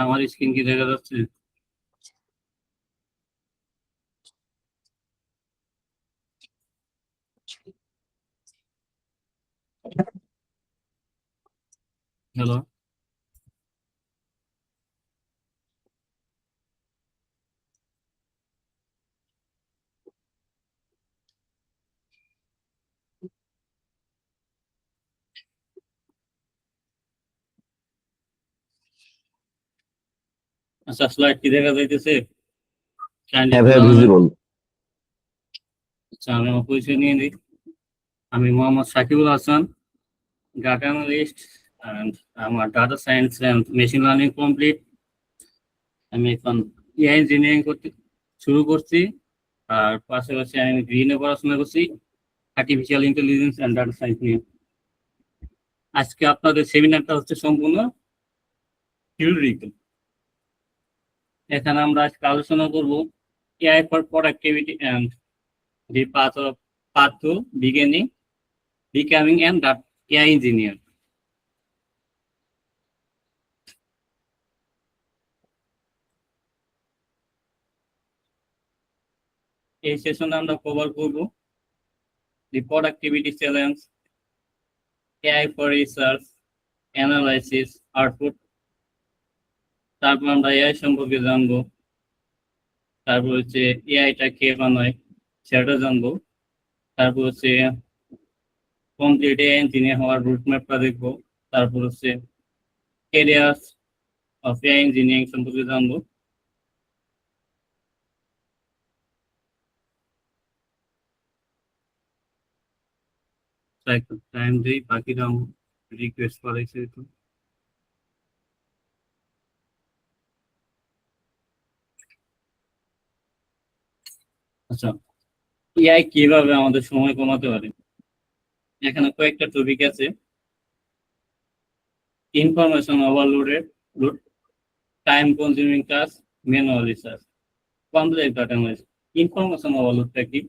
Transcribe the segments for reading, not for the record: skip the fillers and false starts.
আমার স্ক্রিন কি দেখা যাচ্ছে? হ্যালো। আচ্ছা, স্লাইড কি দেখা যাইতেছে? কাইন্ডলি হ্যাঁ একটু ভাই, জানাবেন। ভিজিবল। আচ্ছা, আমি আমার পরিচয় নিয়ে নিই। আমি Mohammad Sakibul Hasan, data analyst, and আমার data science and machine learning complete. আমি এখন এআই ইঞ্জিনিয়ারিং করতে শুরু করছি। আর পাশাপাশি আমি গ্রিনে পড়াশোনা করছি, artificial intelligence and data science নিয়ে। আজকে আপনাদের সেমিনারটা হচ্ছে সম্পূর্ণ থিওরিটিক্যাল। এখানে আমরা আজকে আলোচনা করব AI for productivity and the path to beginning becoming an AI engineer. এই সেশনে আমরা কভার করব the productivity challenge, AI for research, analysis, output. তারপর আমরা এআই সম্পর্কে জানবো। তারপর হচ্ছে এআইটা কে বানায় সেটা জানবো। তারপর হচ্ছে কমপ্লিট এআই ইঞ্জিনিয়ার হওয়ার রুট ম্যাপটা দেখবো। তারপর হচ্ছে এরিয়াস অফ এআই ইঞ্জিনিয়ারিং সম্পর্কে জানবো। একটু টাইম দিই, বাকিটা রিকোয়েস্ট করাইছে একটু। আচ্ছা, এআই কিভাবে আমাদের সময় কমাতে পারে? এখানে কয়েকটা টপিক আছে। Information overloaded, time consuming task, manual research, complex data analysis. Information ওভারলোডটা কি?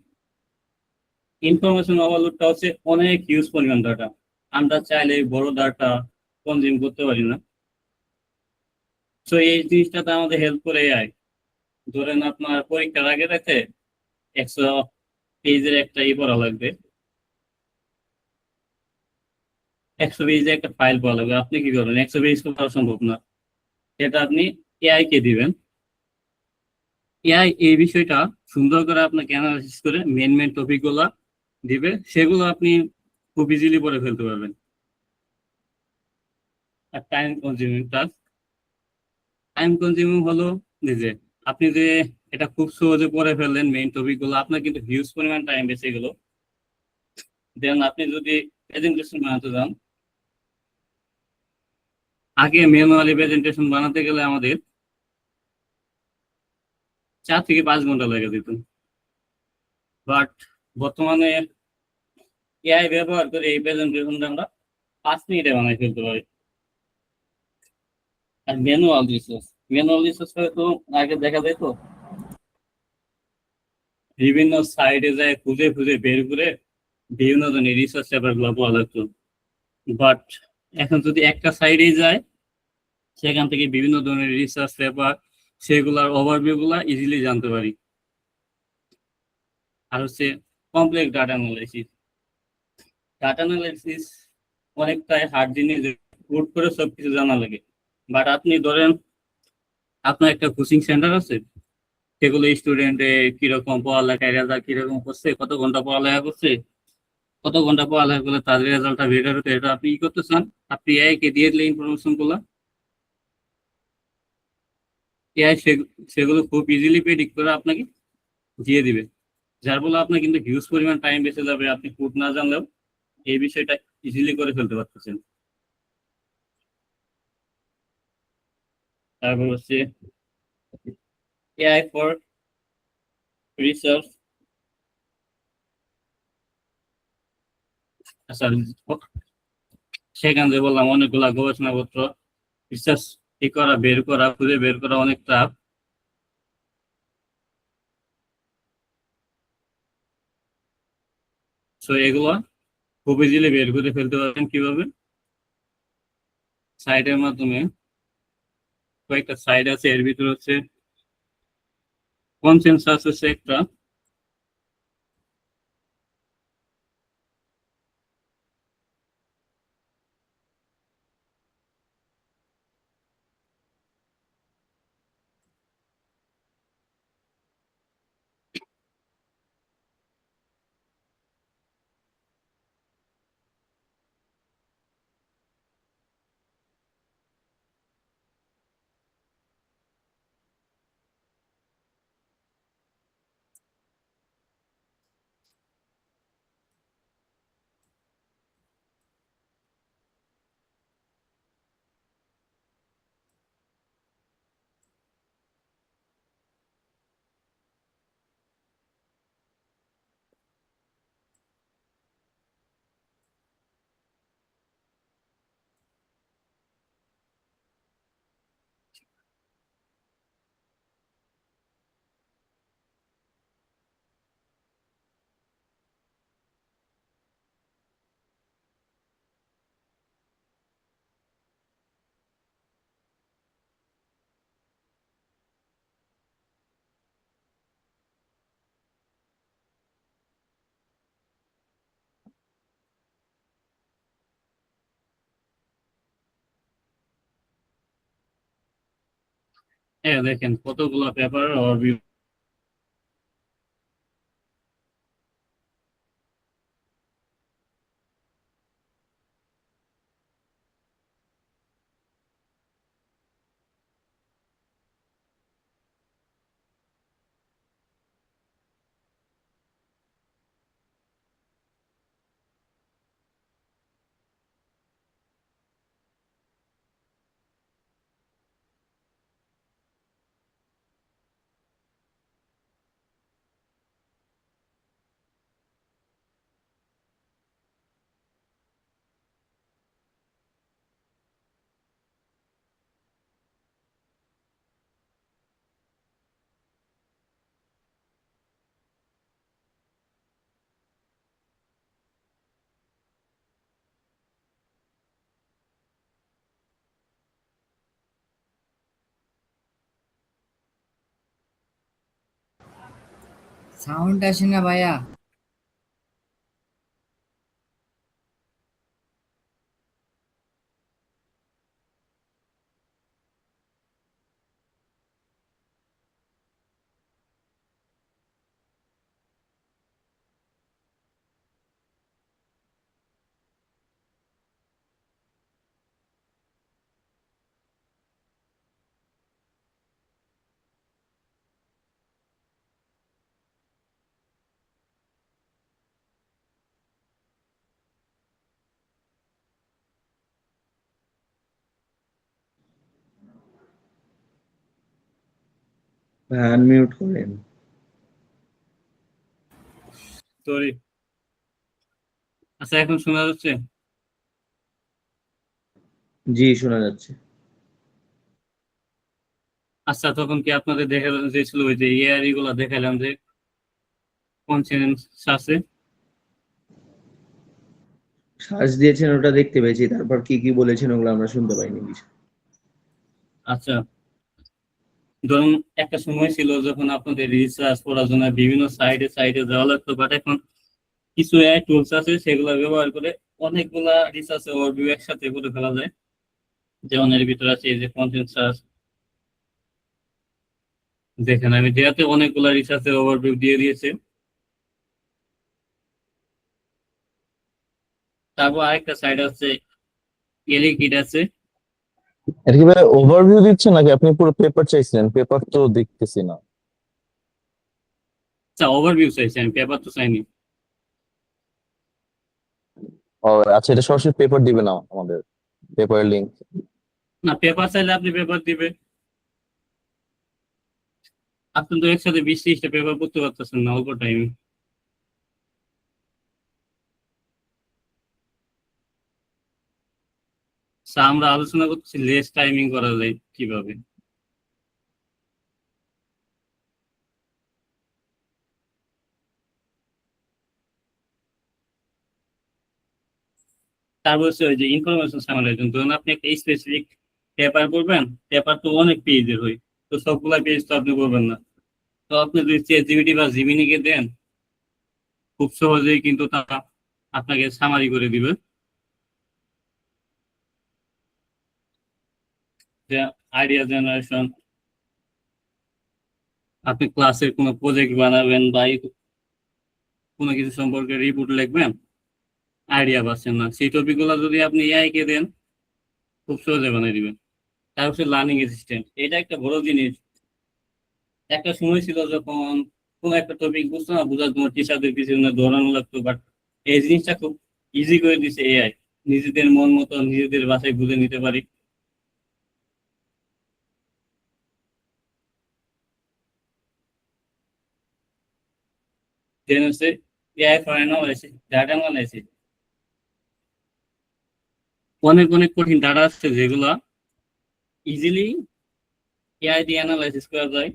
ইনফরমেশন ওভারলোডটা হচ্ছে অনেক হিউজ পরিমাণ ডাটা। আমরা চাইলে বড় ডাটা কনজিউম করতে পারি না। তো এই জিনিসটাতে আমাদের হেল্প করে এআই। ধরেন আপনার পরীক্ষার আগে দেখে 100 পেজের একটা পড়া লাগবে, 100 পেজের একটা ফাইল পড়া লাগবে। আপনি কি করবেন? 100 পেজ পড়া সম্ভব না। এটা আপনি এআই কে দিবেন। এআই এই বিষয়টা সুন্দর করে আপনাকে অ্যানালাইসিস করে মেন মেন টপিক গুলা দিবে, সেগুলো আপনি খুব ইজিলি পড়ে ফেলতে পারবেন। আর time consuming task, time consuming হলো যে আপনি যে এটা খুব সহজে পড়ে ফেললেন মেইন টপিক গুলো, আপনার কিন্তু হিউজ পরিমাণ টাইম বেঁচে গেল। দেন আপনি যদি প্রেজেন্টেশন বানাতে যান, আগে ম্যানুয়ালি প্রেজেন্টেশন বানাতে গেলে আমাদের 4 থেকে 5 ঘন্টা লেগে যেত। বাট বর্তমানে এআই ব্যবহার করে এই প্রেজেন্টেশনটা আমরা 5 মিনিটে বানাই ফেলতে পারি। আর ম্যানুয়াল রিসার্চ করে তো আগে দেখা যায় তো বিভিন্ন সাইটে যায় খুঁজে খুঁজে বের করে বিভিন্ন ধরনের রিসার্চ পেপার গুলো পাওয়া লাগতো। বাট এখন যদি একটা সাইডে যায়, সেখান থেকে বিভিন্ন ধরনের রিসার্চ পেপার, সেগুলার ওভারভিউ গুলা ইজিলি জানতে পারি। আর হচ্ছে complex data analysis. Data analysis অনেকটাই হার্ড জিনিস, হুট করে সবকিছু জানা লাগে। বাট আপনি ধরেন আপনার একটা কোচিং সেন্টার আছে, সেগুলো স্টুডেন্টে কিরকম পড়ালেখা, রেজাল্ট কিরকম করছে, কত ঘন্টা পড়ালেখা করছে, কত ঘন্টা পড়ালেখা করলে তাদের রেজাল্টটা বেটার হতে, এটা আপনি কি করতে চান? আপনি এআই কে দিয়ে দিলে ইনফরমেশন গুলো, এআই সেগুলো খুব ইজিলি প্রেডিক্ট করে আপনাকে দিয়ে দিবে। যার ফলে আপনার কিন্তু হিউজ পরিমাণ টাইম বেঁচে যাবে। আপনি কোড না জানলেও এই বিষয়টা ইজিলি করে ফেলতে পারতেছেন। তারপর হচ্ছে এআই ফর রিসার্চ। আচ্ছা, সেখান থেকে বললাম অনেকগুলা গবেষণাপত্র রিসার্চ করা, বের করা, খুঁজে বের করা অনেক টাফ। সো এগুলো খুব ইজিলি বের করে ফেলতে পারবেন কিভাবে? সাইটের মাধ্যমে কয়েকটা সাইড আছে, এর ভিতরে হচ্ছে কনসেনসাস হচ্ছে একটা। হ্যাঁ দেখেন কতগুলো পেপার ওভারভিউ। সাউন্ড আসে না ভাইয়া। হ্যাঁ, আনমিউট করেন। সরি। আচ্ছা এখন শোনা যাচ্ছে? জি, শোনা যাচ্ছে। আচ্ছা তখন কি আপনাদের দেখা যাচ্ছিল ওই যে এআই গুলা দেখালাম যে কনসেনসাসে? সার্চ দিয়েছেন ওটা দেখতে পেয়েছি, তারপর কি কি বলেছেন ওগুলো আমরা শুনতে পাইনি কিছু। আচ্ছা ধরুন একটা সময় ছিল যখন আপনাদের রিসার্চ পড়াশোনা বিভিন্ন সাইডে সাইডে যাওয়া লাগতো, বাট এখন কিছু এআই টুলস আছে সেগুলো ব্যবহার করে অনেকগুলা রিসার্চ ওভারভিউ একসাথে করে ফেলা যায়। যেমন এর ভিতরে আছে এই যে কনসেনসাস। দেখেন আমি দেয়াতে অনেকগুলা রিসার্চের ওভারভিউ দিয়ে দিয়েছে। তারপর আরেকটা সাইড আছে এলিকিড আছে। এটা কি ভাই ওভারভিউ দিচ্ছে নাকি আপনি পুরো পেপার চাইছিলেন? পেপার তো দেখতেছি না। আচ্ছা ওভারভিউ চাইছি আমি, পেপার তো চাইনি। ও আচ্ছা, এটা সরাসরি পেপার দিবে না আমাদের, পেপার লিংক। না পেপার চাইলে আপনি পেপার দিবে। আপনি তো একসাথে 20-30টা পেপার পড়তে পারতেছেন না অল্প টাইমে। আমরা আলোচনা করতেছি লেস টাইমিং করা যায় কিভাবে। তারপর হচ্ছে ওই যে ইনফরমেশন সামারাইজেশন, ধরুন আপনি একটা স্পেসিফিক পেপার করবেন, পেপার তো অনেক পেজের হয়, তো সবগুলা পেজ তো আপনি করবেন না। তো আপনি যদি চ্যাটজিপিটি বা জিমিনিকে দেন, খুব সহজেই কিন্তু তারা আপনাকে সামারি করে দিবে, যে আইডিয়া জেনারেশন, আপনি ক্লাসের কোনো প্রজেক্ট বানাবেন বা কোনো কিছু সম্পর্কে রিপোর্ট লিখবেন, আইডিয়া পাচ্ছেন না, সেই টপিক গুলো যদি আপনি এআই কে দেন, খুব সহজে বানিয়ে দিবেন। তার হচ্ছে লার্নিং অ্যাসিস্ট্যান্ট, এটা একটা বড় জিনিস। একটা সময় ছিল যখন কোনো একটা টপিক বুঝতো না, বোঝার জন্য টিচারদের পিছনে দৌড়ানো লাগতো, বাট এই জিনিসটা খুব ইজি করে দিছে এআই। নিজেদের মন মতো নিজেদের ভাষায় বুঝে নিতে পারি। দেন হচ্ছে AI for analysis, data analysis. অনেক অনেক কঠিন ডাটা আছে যেগুলা ইজিলি এআই দিয়ে অ্যানালাইসিস করা যায়।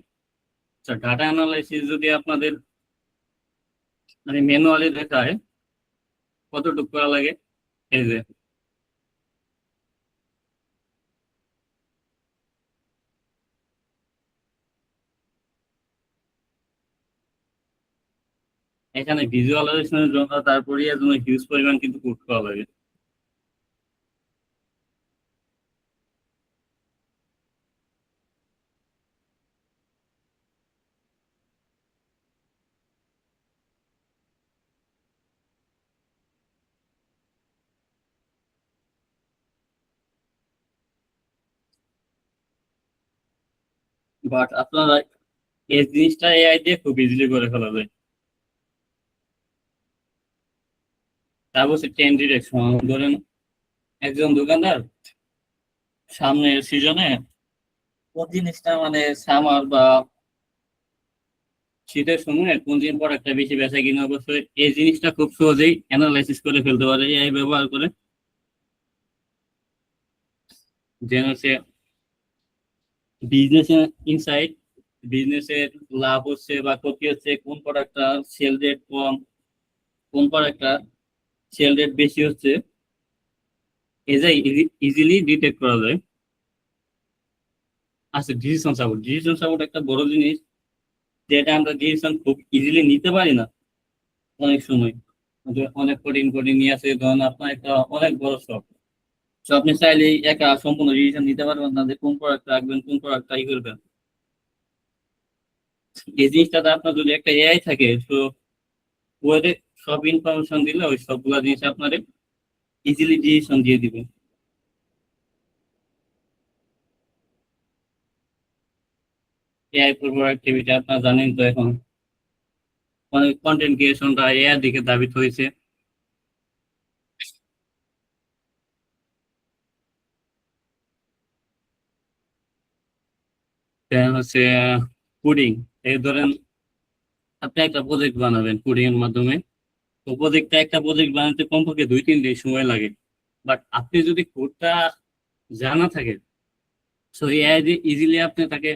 ডাটা অ্যানালাইসিস যদি আপনাদের মানে ম্যানুয়ালি দেখায় কতটুকু করা লাগে, এই যে এখানে ভিজুয়ালাইজেশনের জন্য তারপরে এর জন্য হিউজ পরিমাণ কিন্তু কোড করা লাগে। বাট আপনারা এই জিনিসটা এআই দিয়ে খুব ইজিলি করে ফেলা যায়। তারপর হচ্ছে ট্রেন্ড ডিরেকশন। ধরেন একজন দোকানদার সামনের সিজনে কোন জিনিসটা মানে সামার বা শীতের সময় কোন জিনিস প্রোডাক্টটা বেশি বেচা কিনা, অবশ্যই এই জিনিসটা খুব সহজেই অ্যানালাইসিস করে ফেলতে পারে এআই ব্যবহার করে। যেন হচ্ছে বিজনেস ইনসাইট, বিজনেসের লাভ হচ্ছে বা ক্ষতি হচ্ছে, কোন প্রোডাক্টটা সেল রেট কম, কোন প্রোডাক্টটা সেল রেট বেশি হচ্ছে, এটাই ইজিলি ডিটেক্ট করা যায়। আচ্ছা, ডিসিশন সাপোর্ট, ডিসিশন সাপোর্ট একটা বড় জিনিস, যেটা আমরা ডিসিশন খুব ইজিলি নিতে পারি না অনেক সময়। যে অনেক কঠিন কঠিন নিয়ে আছে, ধরুন আপনার একটা অনেক বড় শখ, তো আপনি চাইলেই একা সম্পূর্ণ ডিসিশন নিতে পারবেন না যে কোন প্রোডাক্ট রাখবেন কোন প্রোডাক্ট ই করবেন। এই জিনিসটাতে আপনার যদি একটা এআই থাকে, তো ওদের সব ইনফরমেশন দিলে ওই সবগুলা জিনিস আপনার ইজিলি ডিসিশন দিয়ে দিবে। এআই ফর প্রোডাক্টিভিটি আপনারা জানেন তো, এখন অনেক কন্টেন্ট ক্রিয়েশনটা এআই দিকে ধাবিত হয়েছে। Then হচ্ছে কোডিং। এই ধরেন আপনি একটা প্রজেক্ট বানাবেন কোডিং এর মাধ্যমে, তো একটা প্রজেক্ট বানাতে কমপক্ষে 2-3 দিন সময় লাগে। বাট আপনি যদি কোডটা জানা থাকে, সো এআই দিয়ে ইজিলি আপনি তাকে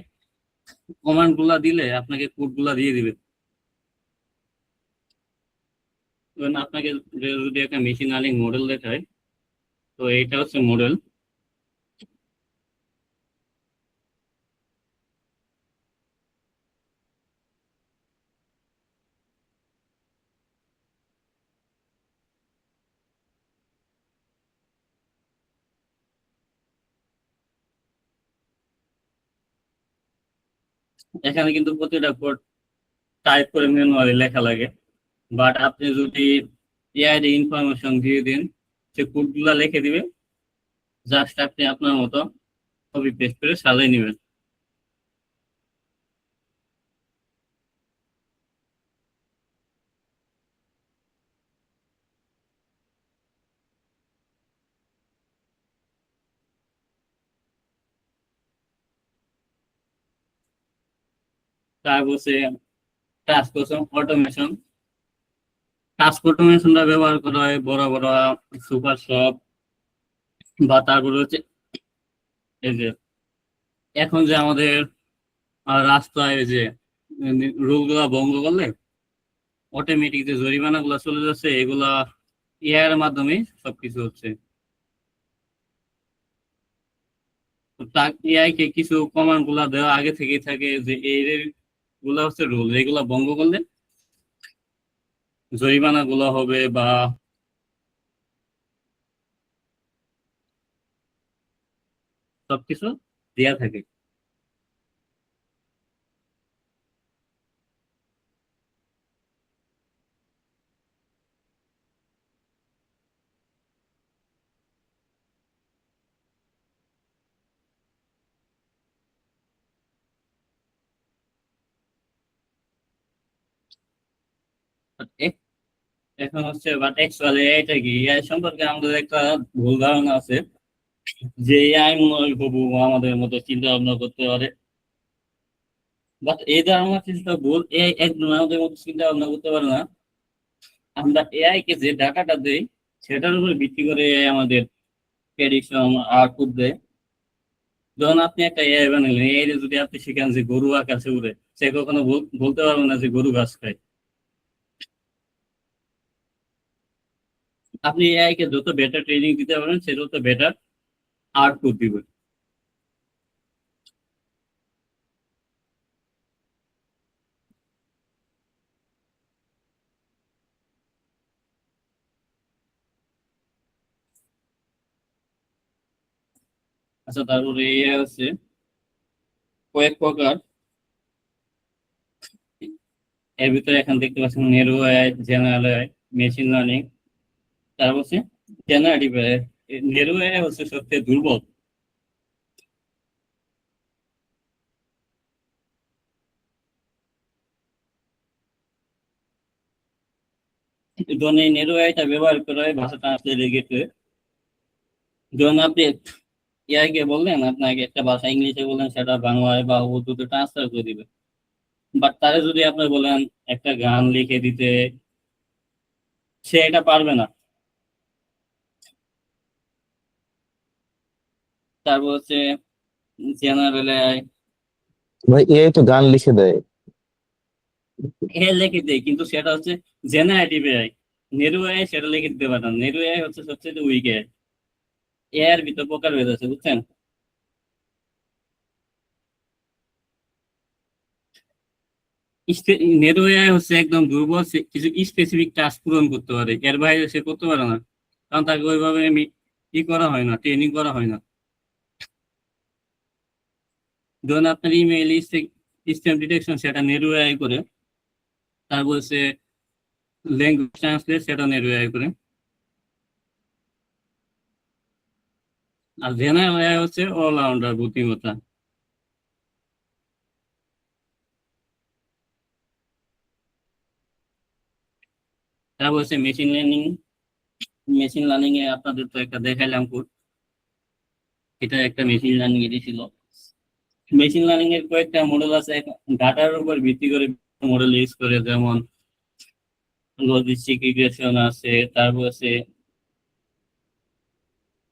কমান্ড গুলা দিলে আপনাকে কোড গুলা দিয়ে দিবে। ধরেন আপনাকে যদি একটা মেশিন লার্নিং মডেল দেখায়, তো এইটা হচ্ছে মডেল। এখানে কিন্তু প্রতিটা কোড টাইপ করে ম্যানুয়ালি লেখা লাগে। বাট আপনি যদি এআই এর ইনফরমেশন দিয়ে দিন, সে কোড গুলা লিখে দিবে, জাস্ট আপনি আপনার মতো কপি পেস্ট করে সাজিয়ে নেবেন। তারপর হচ্ছে টাস্ক অটোমেশন। টাস্ক অটোমেশনটা ব্যবহার করা হয় বড় বড় সুপার শপ, বা তারপরে হচ্ছে এই যে এখন যে আমাদের রাস্তায় যে রুল গুলা ভঙ্গ করলে অটোমেটিক যে জরিমানা গুলা চলে যাচ্ছে, এগুলা এআই এর মাধ্যমে সবকিছু হচ্ছে। তো এআই কে কিছু কমান্ড গুলা দেওয়া আগে থেকেই থাকে যে এই গুলা হচ্ছে রুল, এগুলা ভঙ্গ করলে জরিমানা গুলো হবে বা সবকিছু দেয়া থাকে। But এখন হচ্ছে বাট অ্যাকচুয়ালি এটা কি এআই সম্পর্কে আমাদের একটা ভুল ধারণা আছে যে এআই মনে হয় হবু আমাদের মতো চিন্তা ভাবনা করতে পারে। বাট এই ধারণা কিছুটা ভুল, এআই একদম আমাদের মতো চিন্তা ভাবনা করতে পারে না। আমরা এআই কে যে ডাটাটা দেই সেটার উপর ভিত্তি করে এআই আমাদের প্রেডিকশন আউটপুট দেয়। যখন আপনি একটা এআই বানালেন, এআই যদি আপনি শিখেন যে গরু আকাশে উড়ে, সে কখনো বলতে পারবে না যে গরু ঘাস খায়। আপনি এআই কে যত বেটার ট্রেনিং দিতে পারেন সে তত বেটার আউটপুট দিবে। আচ্ছা, তারপরে এআই হচ্ছে কয়েক প্রকার। এর ভিতরে এখন দেখতে পাচ্ছেন narrow AI, general AI, machine learning, তারপর হচ্ছে জেনারেটিভ এআই। নেরো এআই হচ্ছে সবচেয়ে দুর্বল। যখন এই নেরো এআইটা ব্যবহার করা হয় ভাষা ট্রান্সলেটের ক্ষেত্রে, যখন আপনি এআই কে বললেন আপনাকে একটা ভাষা ইংলিশে বললেন, সেটা বাংলায় বা উর্দুতে ট্রান্সফার করে দিবে। বাট তারে যদি আপনি বলেন একটা গান লিখে দিতে, সে এটা পারবে না। তারপর হচ্ছে জেনারেল এআই, ভাই এআই তো গান লিখে দেয়। এ লিখে দেয় কিন্তু সেটা হচ্ছে জেনারেটিভ এআই। নেরু এআই সেটা লিখে দিতে পারে না। নেরু এআই হচ্ছে সবচেয়ে উইক এআই। এআই এর ভিতর প্রকার ভেদ আছে, বুঝছেন? নেরু এআই হচ্ছে একদম দুর্বল, সে কিছু স্পেসিফিক টাস্ক পূরণ করতে পারে, এর বাইরে সে করতে পারে না। কারণ তাকে ওইভাবে করা হয় না, ট্রেনিং করা হয় না। ধরুন আপনার ইমেইল স্প্যাম ডিটেকশন সেটা নেরু এআই করে, তারপর হচ্ছে ল্যাঙ্গুয়েজ ট্রান্সলেট সেটা নেরু এআই করে, আর জেনারেল এআই হচ্ছে অলরাউন্ডার বুদ্ধিমত্তা। তারপর হচ্ছে মেশিন লার্নিং। মেশিন লার্নিং এ আপনাদের তো একটা দেখাইলাম কোড, এটা একটা মেশিন লার্নিং এর ছিল। মেশিন লার্নিং এর কয়েকটা মডেল আছে, ডাটার উপর ভিত্তি করে মডেল ইউজ করে, যেমন লজিস্টিক রিগ্রেশন আছে, তারপর আছে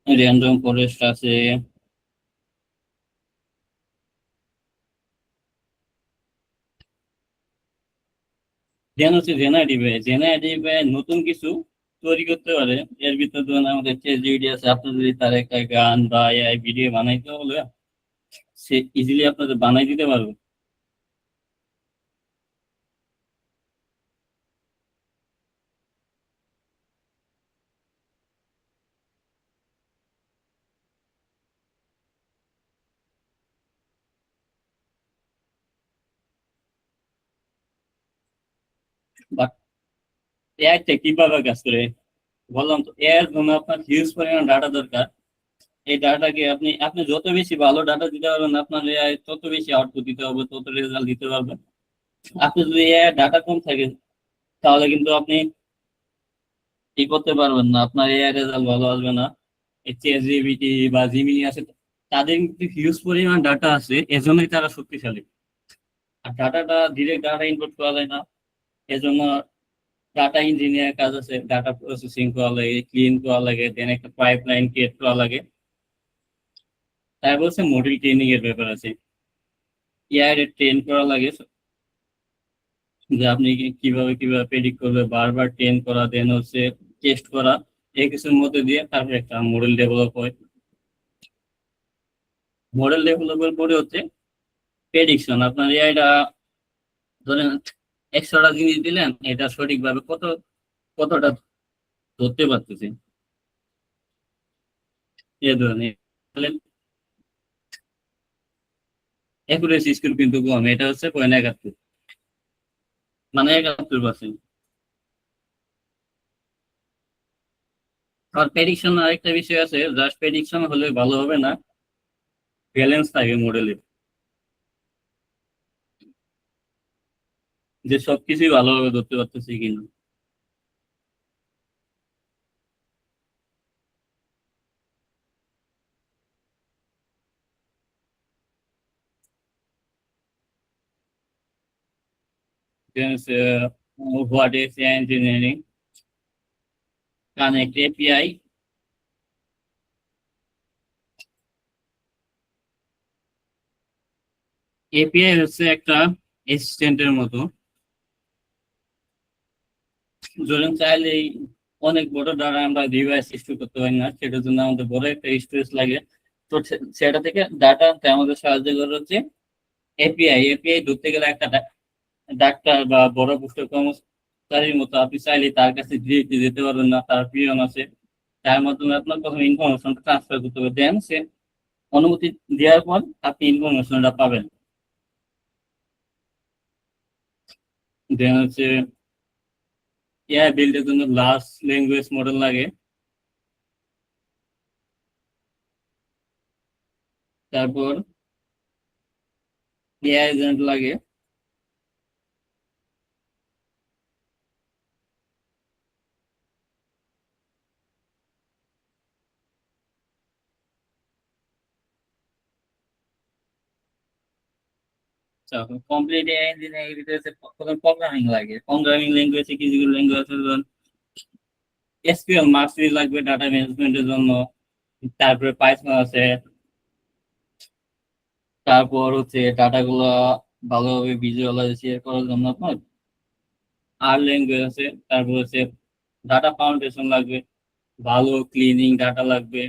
র্যান্ডম ফরেস্ট আছে। দেন হচ্ছে জেনারেটিভ এআই। জেনারেটিভ এআই নতুন কিছু তৈরি করতে পারে। এর ভিতরে ধরুন আমাদের ChatGPT আছে, আপনি যদি তার একটা গান বা এআই ভিডিও বানাইতে হলে সে ইজিলি আপনাদের বানাই দিতে পারবে। বাট এআই কিভাবে কাজ করে বললাম তো, এর জন্য আপনার হিউজ পরিমাণ ডাটা দরকার। এই ডাটাকে আপনি আপনি যত বেশি ভালো ডাটা দিতে পারবেন, আপনার এআই তত বেশি আউটপুট দিতে হবে, তত রেজাল্ট দিতে পারবেন। আপনি যদি এআই ডাটা কম থাকে তাহলে কিন্তু আপনি কি করতে পারবেন না, আপনার এআই রেজাল্ট ভালো আসবে না। এই ChatGPT বা জিমিনি আছে, তাদের কিন্তু হিউজ পরিমাণ ডাটা আছে, এজন্যই তারা শক্তিশালী। আর ডাটাটা ডিরেক্ট ডাটা ইনপুট করা যায় না, এজন্য ডাটা ইঞ্জিনিয়ার কাজ আছে, ডাটা প্রসেসিং করা লাগে, ক্লিন করা লাগে, দেন একটা পাইপলাইন ক্রিয়েট করা লাগে। তারপর হচ্ছে মডেল ট্রেনিং এর ব্যাপার আছে, এআই এর ট্রেন করা লাগে, যে আপনি কিভাবে কিভাবে প্রেডিক্ট করবে, বারবার ট্রেন করা, দেন হচ্ছে টেস্ট করা, এই কিছুর মধ্যে দিয়ে তারপর একটা মডেল ডেভেলপ হয়। মডেল ডেভেলপের পরে হচ্ছে প্রেডিকশন। আপনার এআইটা ধরেন 100টা জিনিস দিলেন, এটা সঠিকভাবে কতটা ধরতে পারতেছে এ ধরনের অ্যাকুরেসি স্কিল কিন্তু কম, এটা হচ্ছে 0.71, মানে 71%। আর প্রেডিকশন আরেকটা বিষয় আছে, জাস্ট প্রেডিকশন হলে ভালো হবে না, ব্যালেন্স থাকে মডেলে, যে সবকিছুই ভালোভাবে ধরতে পারতেছি কিনা। What is engineering? Connect API. API হচ্ছে একটা অ্যাসিস্ট্যান্টের মতো, ধরুন চাইলেই অনেক বড় দ্বারা আমরা ডিভাইস ইনস্টল করতে পারি না, সেটার জন্য আমাদের বড় একটা স্টোরেজ লাগে। তো সেটা থেকে ডাটা আনতে আমাদের সাহায্য করে হচ্ছে এপিআই। এপিআই ধরতে গেলে একটা ডাক্তার বা বড় পোস্ট কর্মচারীর মতো আপনি চাইলে তার কাছে ডিরেক্টলি যেতে পারবেন না, তার পিয়ন আছে, তার মাধ্যমে আপনার প্রথমে ইনফরমেশনটা ট্রান্সফার করতে হবে, দেন সে অনুমতি দেওয়ার পর আপনি ইনফরমেশনটা পাবেন। দেন হচ্ছে এআই বিল্ডের জন্য লার্জ ল্যাঙ্গুয়েজ মডেল লাগে, তারপর এআই এজেন্ট লাগে, কমপ্লিট এআই ইঞ্জিনিয়ারিং প্রথমে প্রোগ্রামিং লাগে। প্রোগ্রামিং ল্যাঙ্গুয়েজে কিছু কিছু ল্যাঙ্গুয়েজ আছে, যেমন এসকিউএল মার্কসি লাগবে ডাটা ম্যানেজমেন্টের জন্য, তারপরে পাইথন আছে, তারপর হচ্ছে ডাটাগুলো ভালোভাবে ভিজুয়ালাইজ করার জন্য আপনার আর ল্যাঙ্গুয়েজ আছে, তারপর হচ্ছে ডাটা ফাউন্ডেশন লাগবে, ভালো ক্লিনিং ডাটা লাগবে।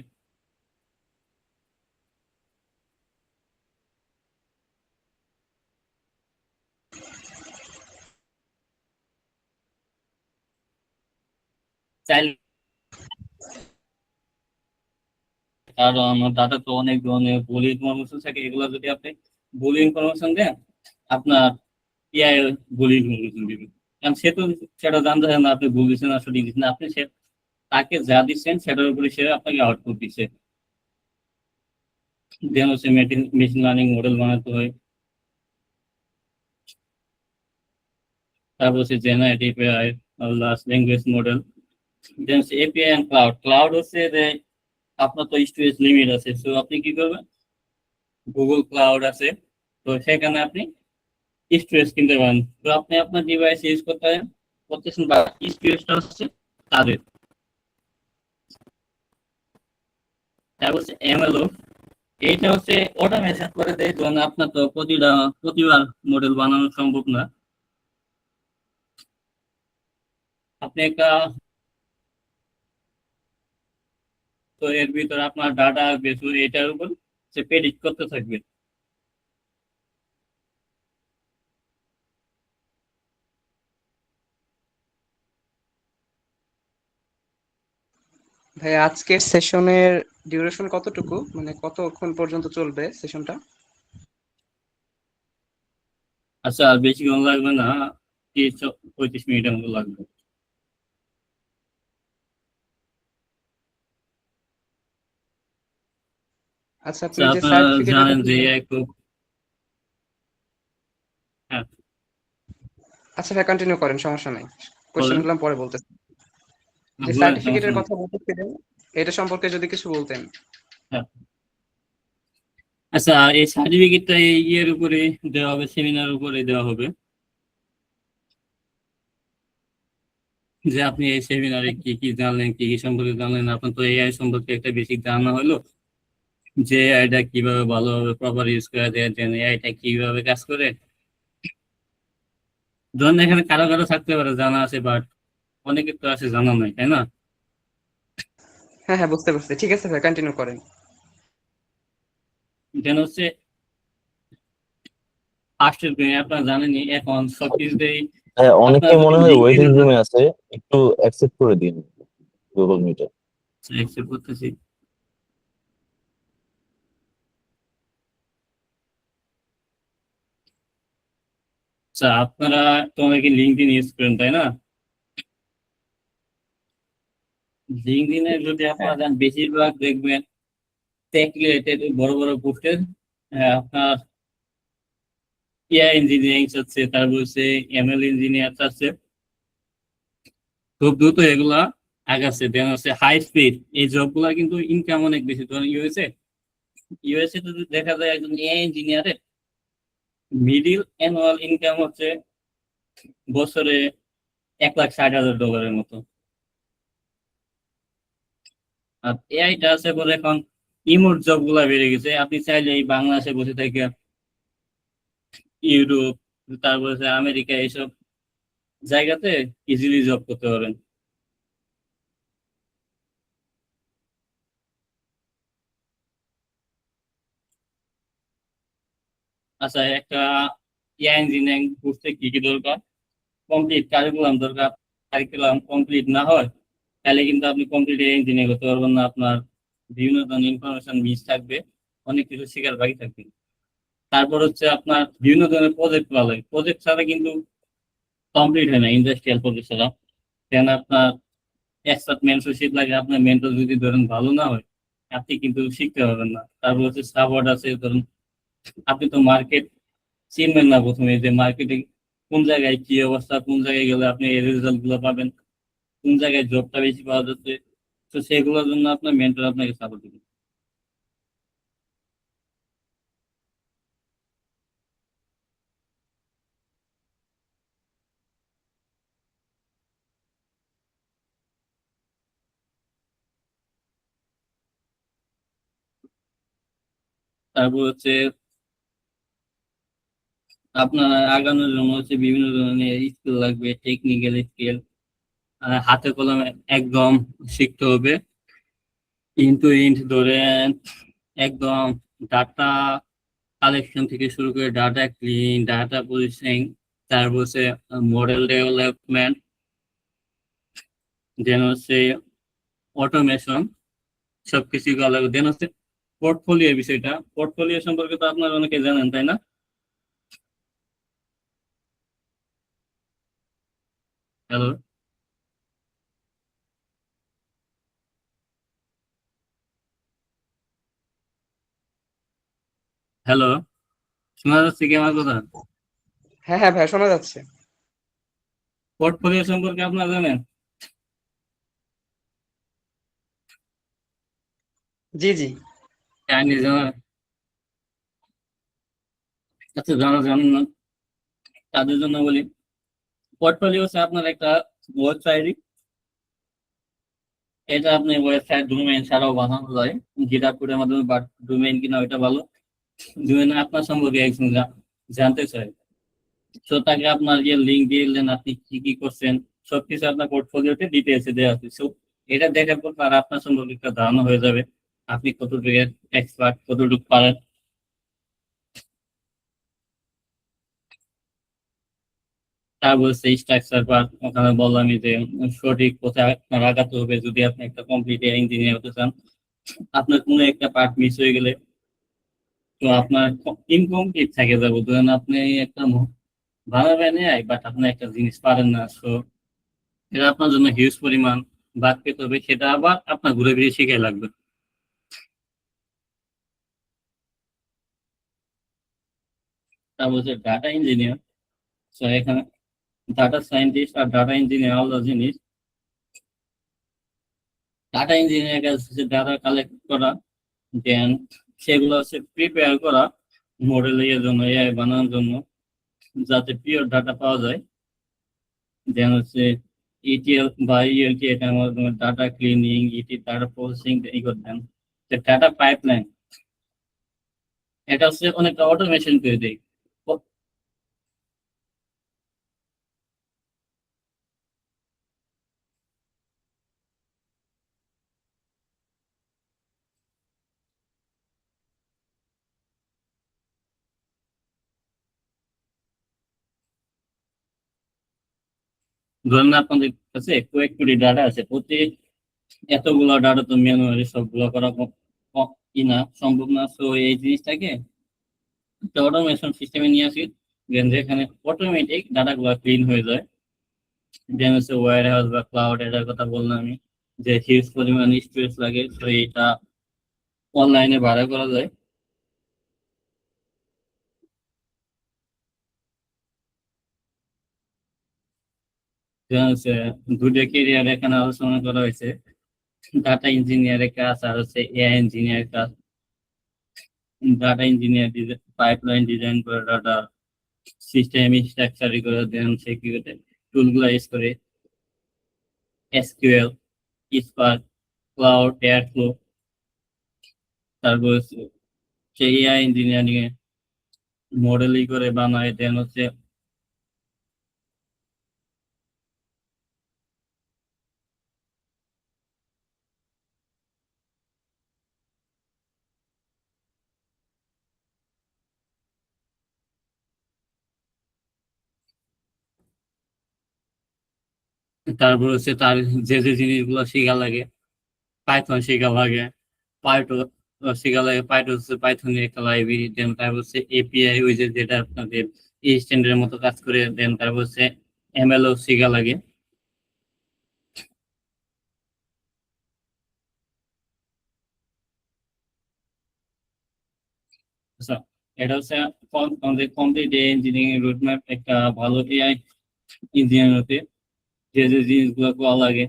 চাইলে কারণ ডাটা তো অনেক ধরনের ভুল ইনফরমেশন থাকে, এগুলো যদি আপনি ভুল ইনফরমেশন দেন, আপনার এআই ভুল ইনফরমেশন দিবে, কারণ সে তো সেটা জানতে চায় না আপনি ভুল দিচ্ছেন না সঠিক দিচ্ছেন, আপনি সে তাকে যা দিচ্ছেন সেটার উপরে সে আপনাকে আউটপুট দিচ্ছে। দেন হচ্ছে মেশিন লার্নিং মডেল বানাতে হয়, তারপর হচ্ছে generative AI, large language model. Then হচ্ছে এপিআই এন্ড ক্লাউড। ক্লাউড হচ্ছে যে আপনার তো স্টোরেজ লিমিট আছে, তো আপনি কি করবেন, গুগল ক্লাউড আছে, তো সেখানে আপনি স্টোরেজ কিনতে পারেন, তো আপনি আপনার ডিভাইস ইউজ করতেছেন বা স্টোরেজটা হচ্ছে তাদের। তারপর হচ্ছে এমএলও, এইটা হচ্ছে অটোমেশন করে দেয়, ধরুন আপনার তো প্রতিবার মডেল বানানো সম্ভব না, আপনি একটা, তো এর ভিতরে আপনার ডাটা বেস এটার উপর সে প্রেডিক্ট করতে থাকবে। ভাই আজকের সেশনের ডিউরেশন কতটুকু, মানে কতক্ষণ পর্যন্ত চলবে সেশনটা? আচ্ছা, আর বেশিক্ষণ লাগবে না, 30-35 মিনিটের মতো লাগবে। আচ্ছা, আচ্ছা, আপনি যে আপনারা সার্টিফিকেটের জানেন কথা যে বললেন। একটু, হ্যাঁ আচ্ছা ভাই, কন্টিনিউ করেন, সমস্যা নাই। কোশ্চেন বলেন, গুলো পরে বলতেছি। যে বলেন, সমস্যা সার্টিফিকেটের নেই। কথা বলতেছিলেন, এটা সম্পর্কে যদি কিছু বলতেন। হ্যাঁ। আচ্ছা, এই সার্টিফিকেটটা এই ইয়ের উপরে দেওয়া হবে, সেমিনার উপরে দেওয়া হবে, যে আপনি এই সেমিনারে কি কি জানলেন, কি কি সম্পর্কে জানলেন। আপনার তো এআই সম্পর্কে একটা বেসিক ধারণা হলো, যে এআইটা কিভাবে ভালোভাবে প্রপার ইউজ করা যায়, যে এআইটা কিভাবে কাজ করে। ধরুন এখানে কারো কারো থাকতে পারে জানা আছে, বাট অনেকের তো আছে জানা নাই, তাই না? হ্যাঁ হ্যাঁ, বুঝতে পারছি, ঠিক আছে ভাই, কন্টিনিউ করেন। দেন হচ্ছে ফার্স্টের আপনারা জানেনই এখন সবকিছুতেই হ্যাঁ, অনেকে আপনার মনে যদি হয় ওয়েটিং লিঙ্কডইনে রুমে আছে, একটু অ্যাকসেপ্ট করে দিন গুগল মিটে। অ্যাকসেপ্ট করতেছি। আচ্ছা, আপনারা তো অনেকে লিঙ্কডইন ইউজ করেন তাই না? লিঙ্কডইনে যদি আপনারা যান বেশিরভাগ দেখবেন টেক রিলেটেড বড় বড় পোস্টের আপনার এআই ইঞ্জিনিয়ারিং আছে, তারপর হচ্ছে এমএল ইঞ্জিনিয়ার আছে, খুব দ্রুত এগুলা আগাচ্ছে। দেন হচ্ছে হাই স্পিড এই জবগুলা কিন্তু ইনকাম অনেক বেশি। ধরেন ইউএসএ তে যদি দেখা যায় একজন এআই ইঞ্জিনিয়ারের মিডিল অ্যানুয়াল ইনকাম হচ্ছে বছরে 1,60,000 ডলারের মতো। আর এআইটা আছে বলে এখন ইমোট জব গুলা বেড়ে গেছে। আপনি চাইলে এই বাংলাদেশে বসে থেকে ইউরোপ, তারপর হচ্ছে আমেরিকা, এইসব জায়গাতে ইজিলি জব করতে পারেন। আচ্ছা, একটা এআই ইঞ্জিনিয়ারিং করতে কি কি দরকার? কমপ্লিট কারিকুলাম দরকার। কারিকুলাম কমপ্লিট না হয় তাহলে কিন্তু আপনি কমপ্লিট ইঞ্জিনিয়ার করতে পারবেন না। আপনার বিভিন্ন ধরনের ইনফরমেশন মিস থাকবে, অনেক কিছু শেখার বাকি থাকবে। তারপর হচ্ছে আপনার বিভিন্ন ধরনের প্রজেক্ট ভালো লাগে, প্রজেক্ট ছাড়া কিন্তু কমপ্লিট হয় না ইন্ডাস্ট্রিয়াল প্রজেক্ট ছাড়া। কেন আপনার এক্সপার্ট মেন্টরশিপ লাগে। আপনার মেন্টর যদি ধরেন ভালো না হয় আপনি কিন্তু শিখতে পারবেন না। তারপর হচ্ছে সাপোর্ট আছে। ধরুন আপনি তো মার্কেট চিনবেন না প্রথমে, যে মার্কেটে কোন জায়গায় কি অবস্থা, কোন জায়গায় গেলে আপনি এই রেজাল্ট গুলো পাবেন, কোন জায়গায় জবটা বেশি পাওয়া যাচ্ছে। তো সেগুলোর জন্য আপনার মেন্টর আপনাকে সাপোর্ট দিবে। তারপর হচ্ছে আপনার আগানোর জন্য হচ্ছে বিভিন্ন ধরনের স্কিল লাগবে, টেকনিক্যাল স্কিল। হাতে কলমে একদম শিখতে হবে, ইন্টু ইন্ট ধরে একদম ডাটা কালেকশন থেকে শুরু করে ডাটা ক্লিন, ডাটা প্রসেসিং, তারপর হচ্ছে মডেল ডেভেলপমেন্ট, দেন হচ্ছে অটোমেশন, সবকিছু ভালো। দেন হচ্ছে পোর্টফোলিও বিষয়টা। পোর্টফোলিও সম্পর্কে তো আপনারা অনেকে জানেন তাই না? হ্যালো, হ্যালো, শোনা যাচ্ছে কি আমার কথা? হ্যাঁ হ্যাঁ ভাই, শোনা যাচ্ছে। পোর্টফোলিও সম্পর্কে আপনারা জানেন? জি জি। কাহিনী জানা? আচ্ছা, জানা জানেন না তাদের জন্য বলি। পোর্টফোলিও হচ্ছে আপনার একটা ওয়েবসাইট। এটা আপনি ওয়েবসাইট ডোমেইন ছাড়াও বানানো যায় গিটহাবের মাধ্যমে, বাট ডোমেইন কিনা ওইটা ভালো। ডোমেইনে আপনার সম্পর্কে একজন জানতে চায়, তো তাকে আপনার যে লিঙ্ক দিয়ে দিলেন, আপনি কি কি করছেন সবকিছু আপনার পোর্টফোলিওতে ডিটেলসে দেওয়া আছে। সো এটা দেখার পর আর আপনার সম্পর্কে একটা ধারণা হয়ে যাবে আপনি কতটুকু এক্সপার্ট, কতটুকু পারেন। তারপর হচ্ছে স্ট্রাকচার পার্ট, ওখানে বললাম যে সঠিক কোথায় আপনার আগাতে হবে যদি আপনি একটা কমপ্লিট ইঞ্জিনিয়ার হতে চান। আপনার কোনো একটা পার্ট মিস হয়ে গেলে তো আপনার ইনকমপ্লিট থেকে যাবো। ধরেন আপনি একটা বানাবেন এআই, বাট আপনি একটা জিনিস পারেন না, সো এটা আপনার জন্য হিউজ পরিমাণ বাদ পেতে হবে। সেটা আবার আপনার ঘুরে ফিরে শিখে লাগবে। তারপর হচ্ছে ডাটা ইঞ্জিনিয়ার। তো এখানে data scientist are data engineer আলাদা জিনিস। ডাটা ইঞ্জিনিয়ার কাজ হচ্ছে ডাটা কালেক্ট করা, দেন সেগুলো হচ্ছে প্রিপেয়ার করা মডেল এর জন্য, এআই বানানোর জন্য, যাতে পিওর ডাটা পাওয়া যায়। দেন হচ্ছে ইটিএল বা ইএলটি, এটা আমাদের ডাটা ক্লিনিং, ইটি ডাটা প্রসেসিং এই করতেন। ডাটা পাইপলাইন এটা হচ্ছে অনেকটা অটোমেশন করে দেয়। ধরেন আপনাদের কাছে কয়েক কোটি ডাটা আছে, প্রতি এতগুলো ডাটা তো ম্যানুয়ালি সবগুলো করা কি না, সম্ভব না। তো এই জিনিসটাকে একটা অটোমেশন সিস্টেমে নিয়ে আসি, যেখানে অটোমেটিক ডাটা গুলো ক্লিন হয়ে যায়। দেন হচ্ছে ওয়্যার হাউস বা ক্লাউড, এটার কথা বললাম আমি, যে হিউজ পরিমাণ স্টোরেজ লাগে, তো এটা অনলাইনে ভাড়া করা যায়। দেন হচ্ছে দুটো কেরিয়ার এখানে আলোচনা করা হয়েছে, ডাটা ইঞ্জিনিয়ারের কাজ আর হচ্ছে এআই ইঞ্জিনিয়ার কাজ। ডাটা ইঞ্জিনিয়ার পাইপলাইন ডিজাইন করে, ডাটা সিস্টেম স্ট্রাকচার করে, দেন সিকিউরিটি টুলগুলো ইউজ করে, এসকিউএল, স্পার্ক, ক্লাউড, এয়ারফ্লো। তারপর হচ্ছে এআই ইঞ্জিনিয়ারিং এ মডেলিং করে বানায়। দেন হচ্ছে তার যে যে জিনিসগুলো শেখা লাগে, পাইথন শেখা লাগে, পাইটো শেখা লাগে। পাইটো হচ্ছে পাইথনের একটা লাইব্রেরি। দেন তারপর হচ্ছে এপিআই, ওই যে যেটা আপনাদের স্ট্যান্ডার্ডের মতো কাজ করে। দেন তারপর হচ্ছে এমএলও শেখা লাগে। আচ্ছা, এটা হচ্ছে আমাদের কমপ্লিট ইঞ্জিনিয়ারিং রোডম্যাপ। একটা ভালো এআই ইঞ্জিনিয়ার হতে যে যে জিনিসগুলো করা লাগে,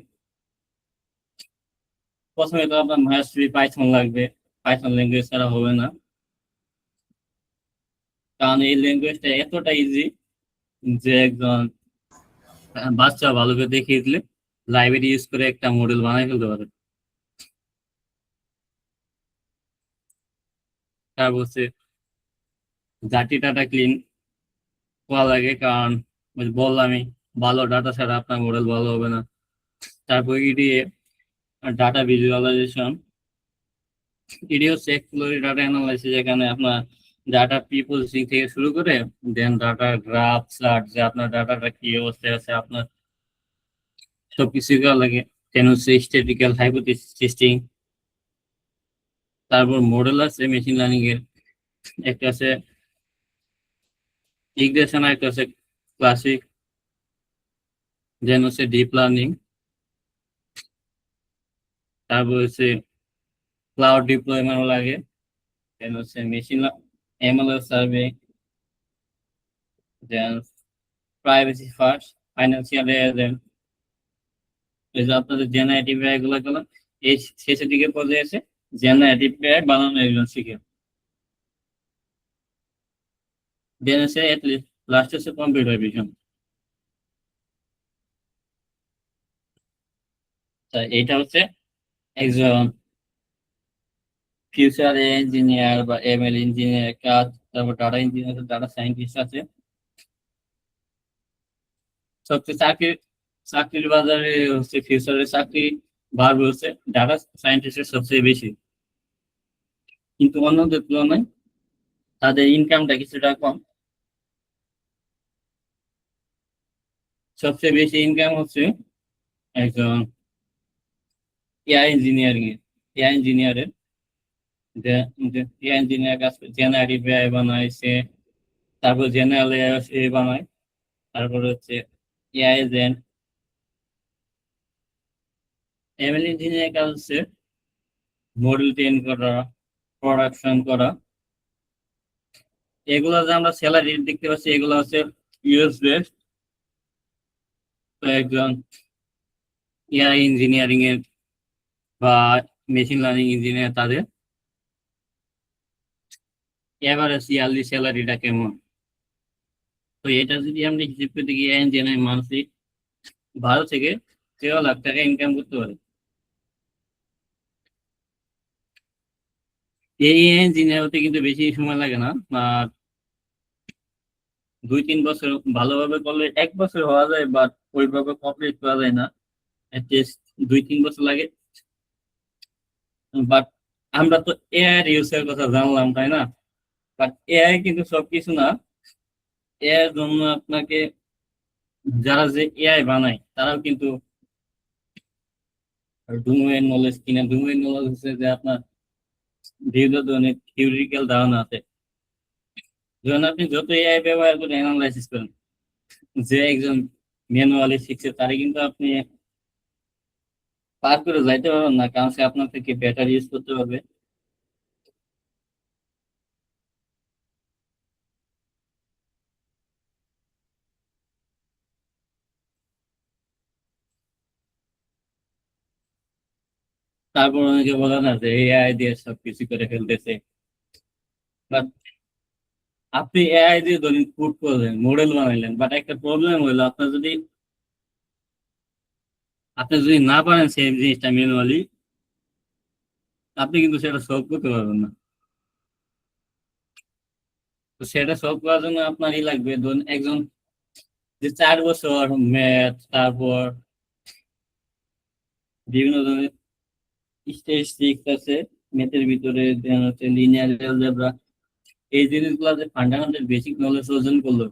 প্রথমে তো আপনার মাস্টারি পাইথন লাগবে। পাইথন ল্যাঙ্গুয়েজ ছাড়া হবে না, কারণ এই ল্যাঙ্গুয়েজটা এতটা ইজি যে একজন বাচ্চা ভালো করে দেখিয়ে দিলে লাইব্রেরি ইউজ করে একটা মডেল বানাই ফেলতে পারে। তারপর হচ্ছে ডাটি ডাটা ক্লিন করা লাগে, কারণ ওই যে বললামই, ভালো ডাটা ছাড়া আপনার মডেল ভালো হবে না। তারপর ইডিএ, ডাটা ভিজুয়ালাইজেশন। ইডি হচ্ছে এক্সপ্লোরি ডাটা অ্যানালাইসিস, যেখানে আপনার ডাটা প্রিপ্রসেসিং থেকে শুরু করে দেন ডাটা গ্রাফ চার্ট, যে আপনার ডাটাটা কি অবস্থায় আছে আপনার, সবকিছু করা লাগে। দেন হচ্ছে স্ট্যাটিক্যাল হাইপোথিসিস টেস্টিং। তারপর মডেল আছে মেশিন লার্নিং এর, একটা আছে ইকুয়েশন, একটা আছে ক্লাসিক। দেন হচ্ছে ডিপ লার্নিং। তারপর হচ্ছে ক্লাউড ডিপ্লয়মেন্ট লাগে। দেন হচ্ছে মেশিন এমএলএ সার্ভে। দেন প্রাইভেসি ফার্স্ট, ফাইন্যান্সিয়াল এজেন্ট। এই যে আপনাদের জেনারেটিভ এআই গুলো গেল, এই শেষের দিকে পর্যায়ে আছে জেনারেটিভ এআই বানানো একজন শিখে। দেন হচ্ছে লাস্ট হচ্ছে কম্পিউটার ভিশন। এইটা হচ্ছে একজন ফিউচার ইঞ্জিনিয়ার বা এমএল ইঞ্জিনিয়ার কাজ। তারপর ডাটা ইঞ্জিনিয়ার, ডাটা সায়েন্টিস্ট আছে। সবচেয়ে চাকরির বাজারে হচ্ছে ফিউচারের চাকরি বাড়বে হচ্ছে ডাটা সায়েন্টিস্টের সবচেয়ে বেশি, কিন্তু অন্যদের তুলনায় তাদের ইনকামটা কিছুটা কম। সবচেয়ে বেশি ইনকাম হচ্ছে একজন এআই ইঞ্জিনিয়ারিং এর। এআই ইঞ্জিনিয়ারের, এআই ইঞ্জিনিয়ার কাজ জেনারেটিভ এআই বানাইছে, তারপর জেনারেল এআই বানায়। তারপর হচ্ছে এআই এজেন্ট। এমএল ইঞ্জিনিয়ার কাজ হচ্ছে মডেল ট্রেন করা, প্রোডাকশন করা। এগুলো যে আমরা স্যালারি দেখতে পাচ্ছি, এগুলো হচ্ছে ইউএস বেসড। তো একজন এআই ইঞ্জিনিয়ারিং এর বা মেশিন লার্নিং ইঞ্জিনিয়ার, তাদের এভারেজ ইয়ারলি স্যালারিটা কেমন। তো এটা যদি আমরা হিসেব করতে গিয়ে ইঞ্জিনিয়ার মানসিক 12 থেকে 13 লাখ টাকা ইনকাম করতে পারে। এই ইঞ্জিনিয়ার হতে কিন্তু বেশি সময় লাগে না, আর 2-3 বছর ভালোভাবে করলে 1 বছর হওয়া যায়, বাট ওইভাবে কমপ্লিট করা যায় না, অ্যাটলিস্ট 2-3 বছর লাগে। বাট আমরা তো এআই এর ইউজের কথা জানলাম, তাই না? বাট এআই কিন্তু সবকিছু না। এআই এর জন্য আপনাকে যারা যে এআই বানায় তারাও কিন্তু ডোমেইন নলেজ কিনা, ডোমেইন নলেজ হচ্ছে যে আপনার বিভিন্ন ধরনের থিওরিটিক্যাল ধারণা আছে। যখন আপনি যত এআই ব্যবহার করে অ্যানালাইসিস করেন, যে একজন ম্যানুয়ালি শিখছে তারে কিন্তু আপনি পার করে যাইতে পারবেন না, কারণ সে আপনার থেকে বেটার ইউজ করতে পারবে। তারপর অনেকে বলে না যে এআই দিয়ে সবকিছু করে ফেলতেছে, বাট আপনি এআই দিয়ে ধরেন পুট করলেন, মডেল বানাইলেন, বাট একটা প্রবলেম হইলো আপনি যদি না পারেন সেই জিনিসটা ম্যানুয়ালি, আপনি কিন্তু সেটা সলভ করতে পারবেন না। তো সেটা সলভ করার জন্য আপনারই লাগবে ধরুন একজন যে 4 বছর ম্যাথ, তারপর বিভিন্ন ধরনের স্ট্যাটিস্টিক্স আছে ম্যাথের ভিতরে, then হচ্ছে লিনিয়ার অ্যালজেব্রা, এই জিনিসগুলো যে ফান্ডামেন্টাল বেসিক নলেজ অর্জন করলো,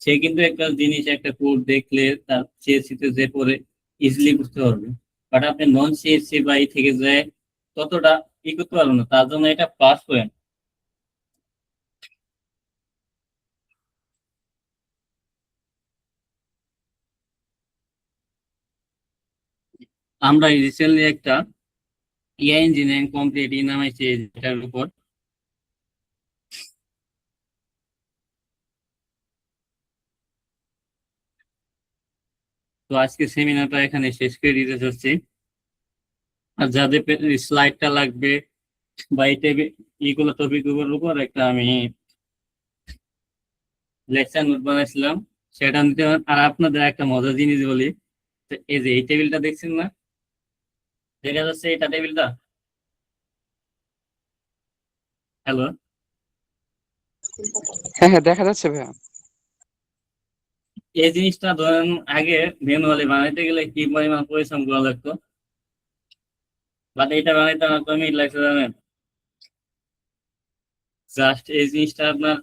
সে কিন্তু একটা জিনিস, একটা কোড দেখলে তার সিএসসি তে যে পড়ে ইজিলি বুঝতে পারবে। বাট আপনি নন সিএসসি বা এই থেকে যায় ততটা করতে পারবেন না, তার জন্য এটা প্লাস পয়েন্ট। আমরা রিসেন্টলি একটা এআই ইঞ্জিনিয়ারিং কমপ্লিট নামাইছি এটার উপর। তো আজকে সেমিনারটা এখানে শেষ করে দিতে চাচ্ছি। আর যাদের স্লাইডটা লাগবে বা এই টাইপের এইগুলো টপিকের উপর একটা আমি লেকচার নোট বানাইছিলাম, সেটা নিতে পারেন। আর আপনাদের একটা মজার জিনিস বলি, তো এই যে এই টেবিলটা দেখছেন না, দেখা যাচ্ছে এটা টেবিলটা, হ্যালো, হ্যাঁ হ্যাঁ, দেখা যাচ্ছে ভাইয়া। এই জিনিসটা ধরেন আগে ম্যানুয়ালি বানাইতে গেলে কি পরিমাণ পরিশ্রম করা লাগতো, বাট এটা বানাইতে আমার তো মিনিট লাগছে জানেন, জাস্ট এই জিনিসটা আপনার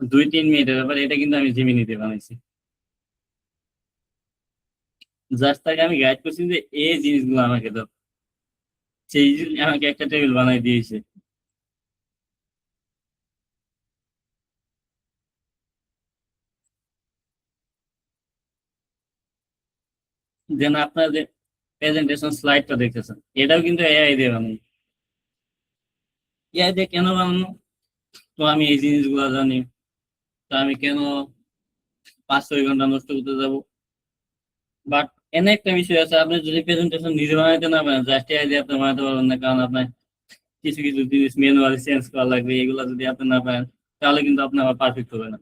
2-3 মিনিটের ব্যাপার, এটা কিন্তু আমি জিমিনিতে বানাইছি। জাস্ট তাকে আমি গাইড করছি যে এই জিনিসগুলো আমাকে দাও, সেই জিনিস আমাকে একটা টেবিল বানাই দিয়েছে। যেন আপনার যে প্রেজেন্টেশন স্লাইডটা দেখতেছেন, এটাও কিন্তু এআই দিয়ে বানানো। এআই দিয়ে কেন বানানো? তো আমি এই জিনিসগুলো জানি, তো আমি কেন 5-6 ঘন্টা নষ্ট করতে যাব? বাট এনে একটা বিষয় আছে, আপনি যদি প্রেজেন্টেশন নিজে বানাইতে না পারেন, জাস্ট এআই দিয়ে আপনি বানাতে পারবেন না, কারণ আপনার কিছু কিছু জিনিস ম্যানুয়ালি চেঞ্জ করা লাগবে, এগুলো যদি আপনি না পারেন তাহলে কিন্তু আপনি আবার পারফেক্ট হবে না।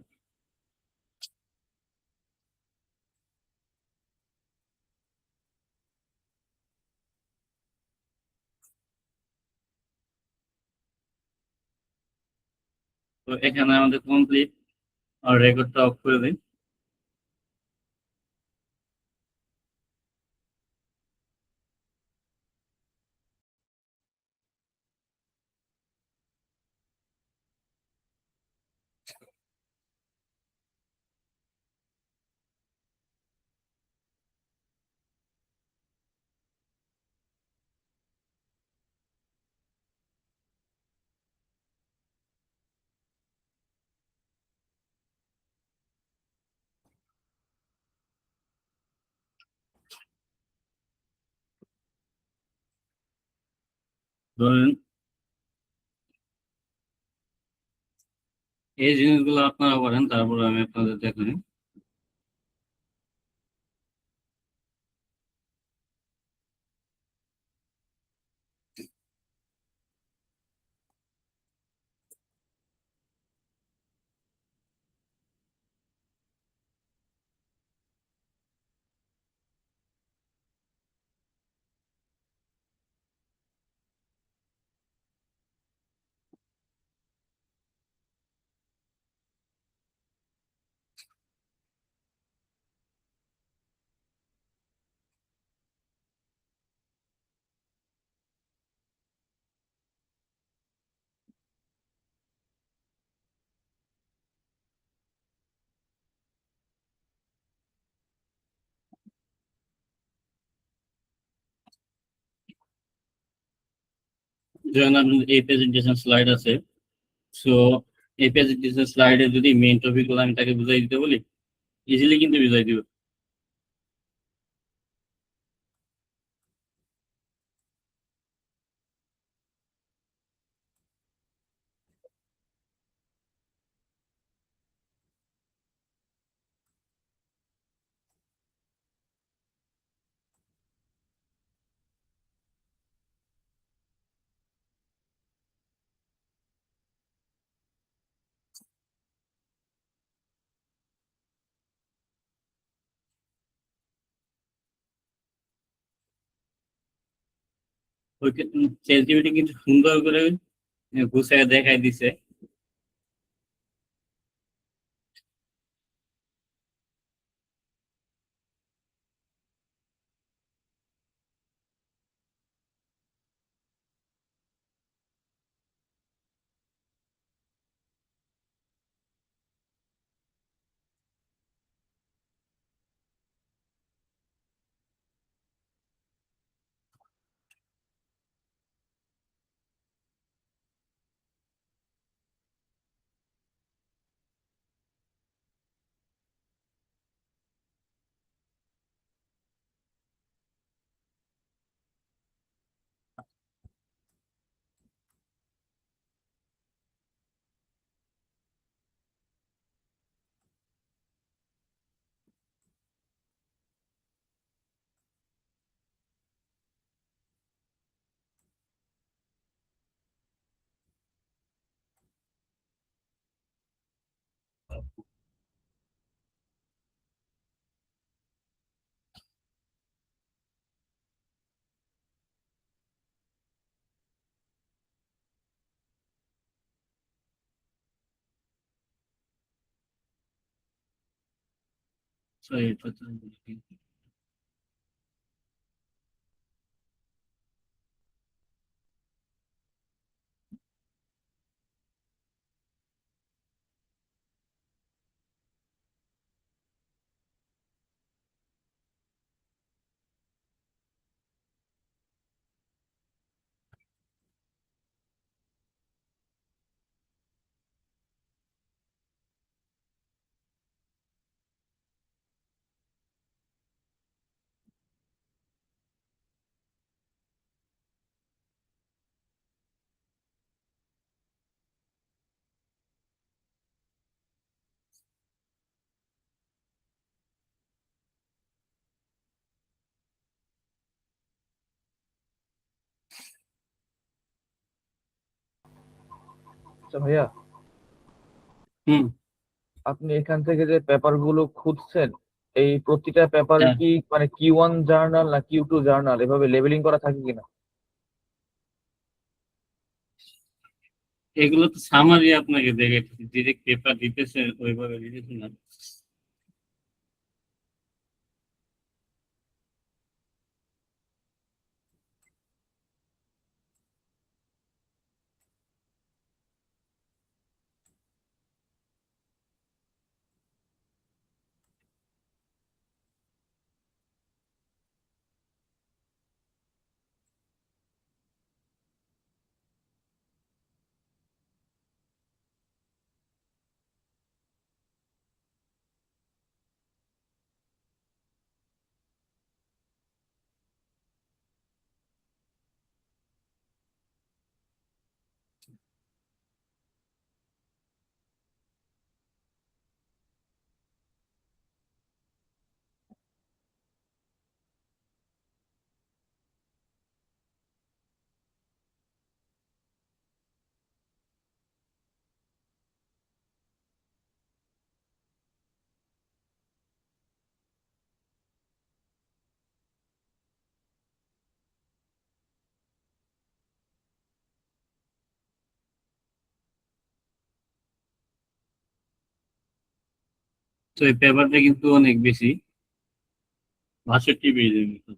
তো এখানে আমাদের কমপ্লিট, আর রেকর্ডটা অফ করে দিই। ধরেন এই জিনিসগুলো আপনারা করেন, তারপর আমি আপনাদের দেখাই। যখন আপনার এই প্রেজেন্টেশন স্লাইড আছে, সো এই প্রেজেন্টেশন স্লাইডে যদি মেইন টপিক গুলো আমি তাকে বুঝাই দিতে বলি, ইজিলি কিন্তু বুঝাই দিব। ওই চ্যাট জিপিটি কিন্তু সুন্দর করে গুছায় দেখাই দিছে। So এটা তো আচ্ছা ভাইয়া, হুম। আপনি এখান থেকে যে পেপার গুলো খুঁজছেন, এই প্রতিটা পেপার হ্যাঁ, কি মানে Q1 জার্নাল না Q2 জার্নাল এভাবে লেবেলিং করা থাকে কিনা? এগুলো তো সামারি আপনাকে দেখে ডিরেক্ট পেপার দিতেছে ওইভাবে দিতেছে না। তো এই পেপারটা কিন্তু অনেক বেশি, 62 পেজের মতো।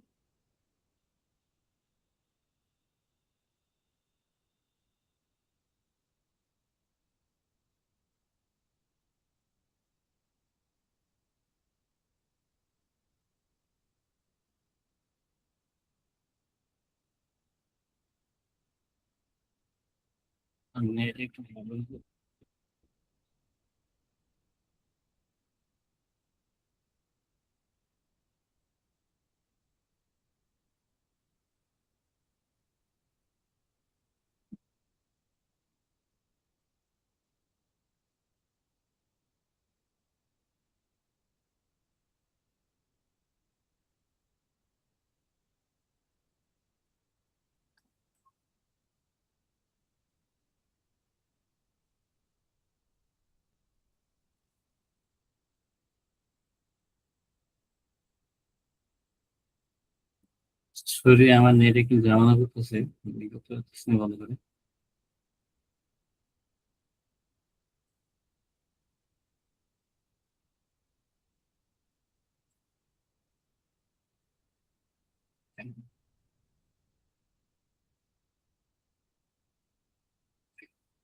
নেট একটু প্রবলেম। শরীরে আমার নেট একটু ঝামেলা করতেছে, করতে পারতেছি না ভালো করে।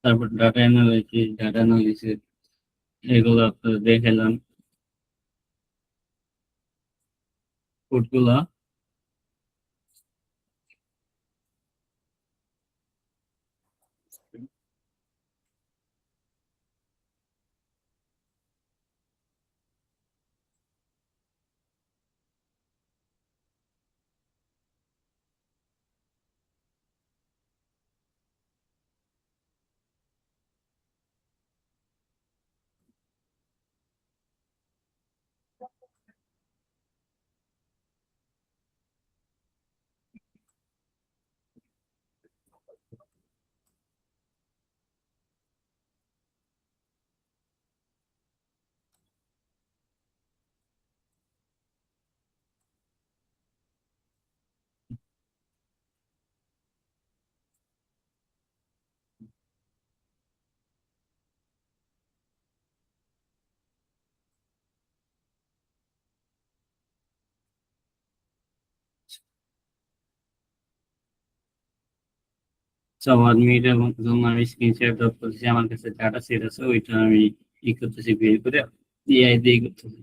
তারপর ডাটা অ্যানালাইসিস এগুলো আপনাদের দেখালাম। কোডগুলা সবার মিটার জন্য আমি স্ক্রিনশট ড্রপ করছি, আমার কাছে ডাটা সেট আছে, ওইটা আমি ই করতেছি, বের করে এআই দিয়ে করতেছি।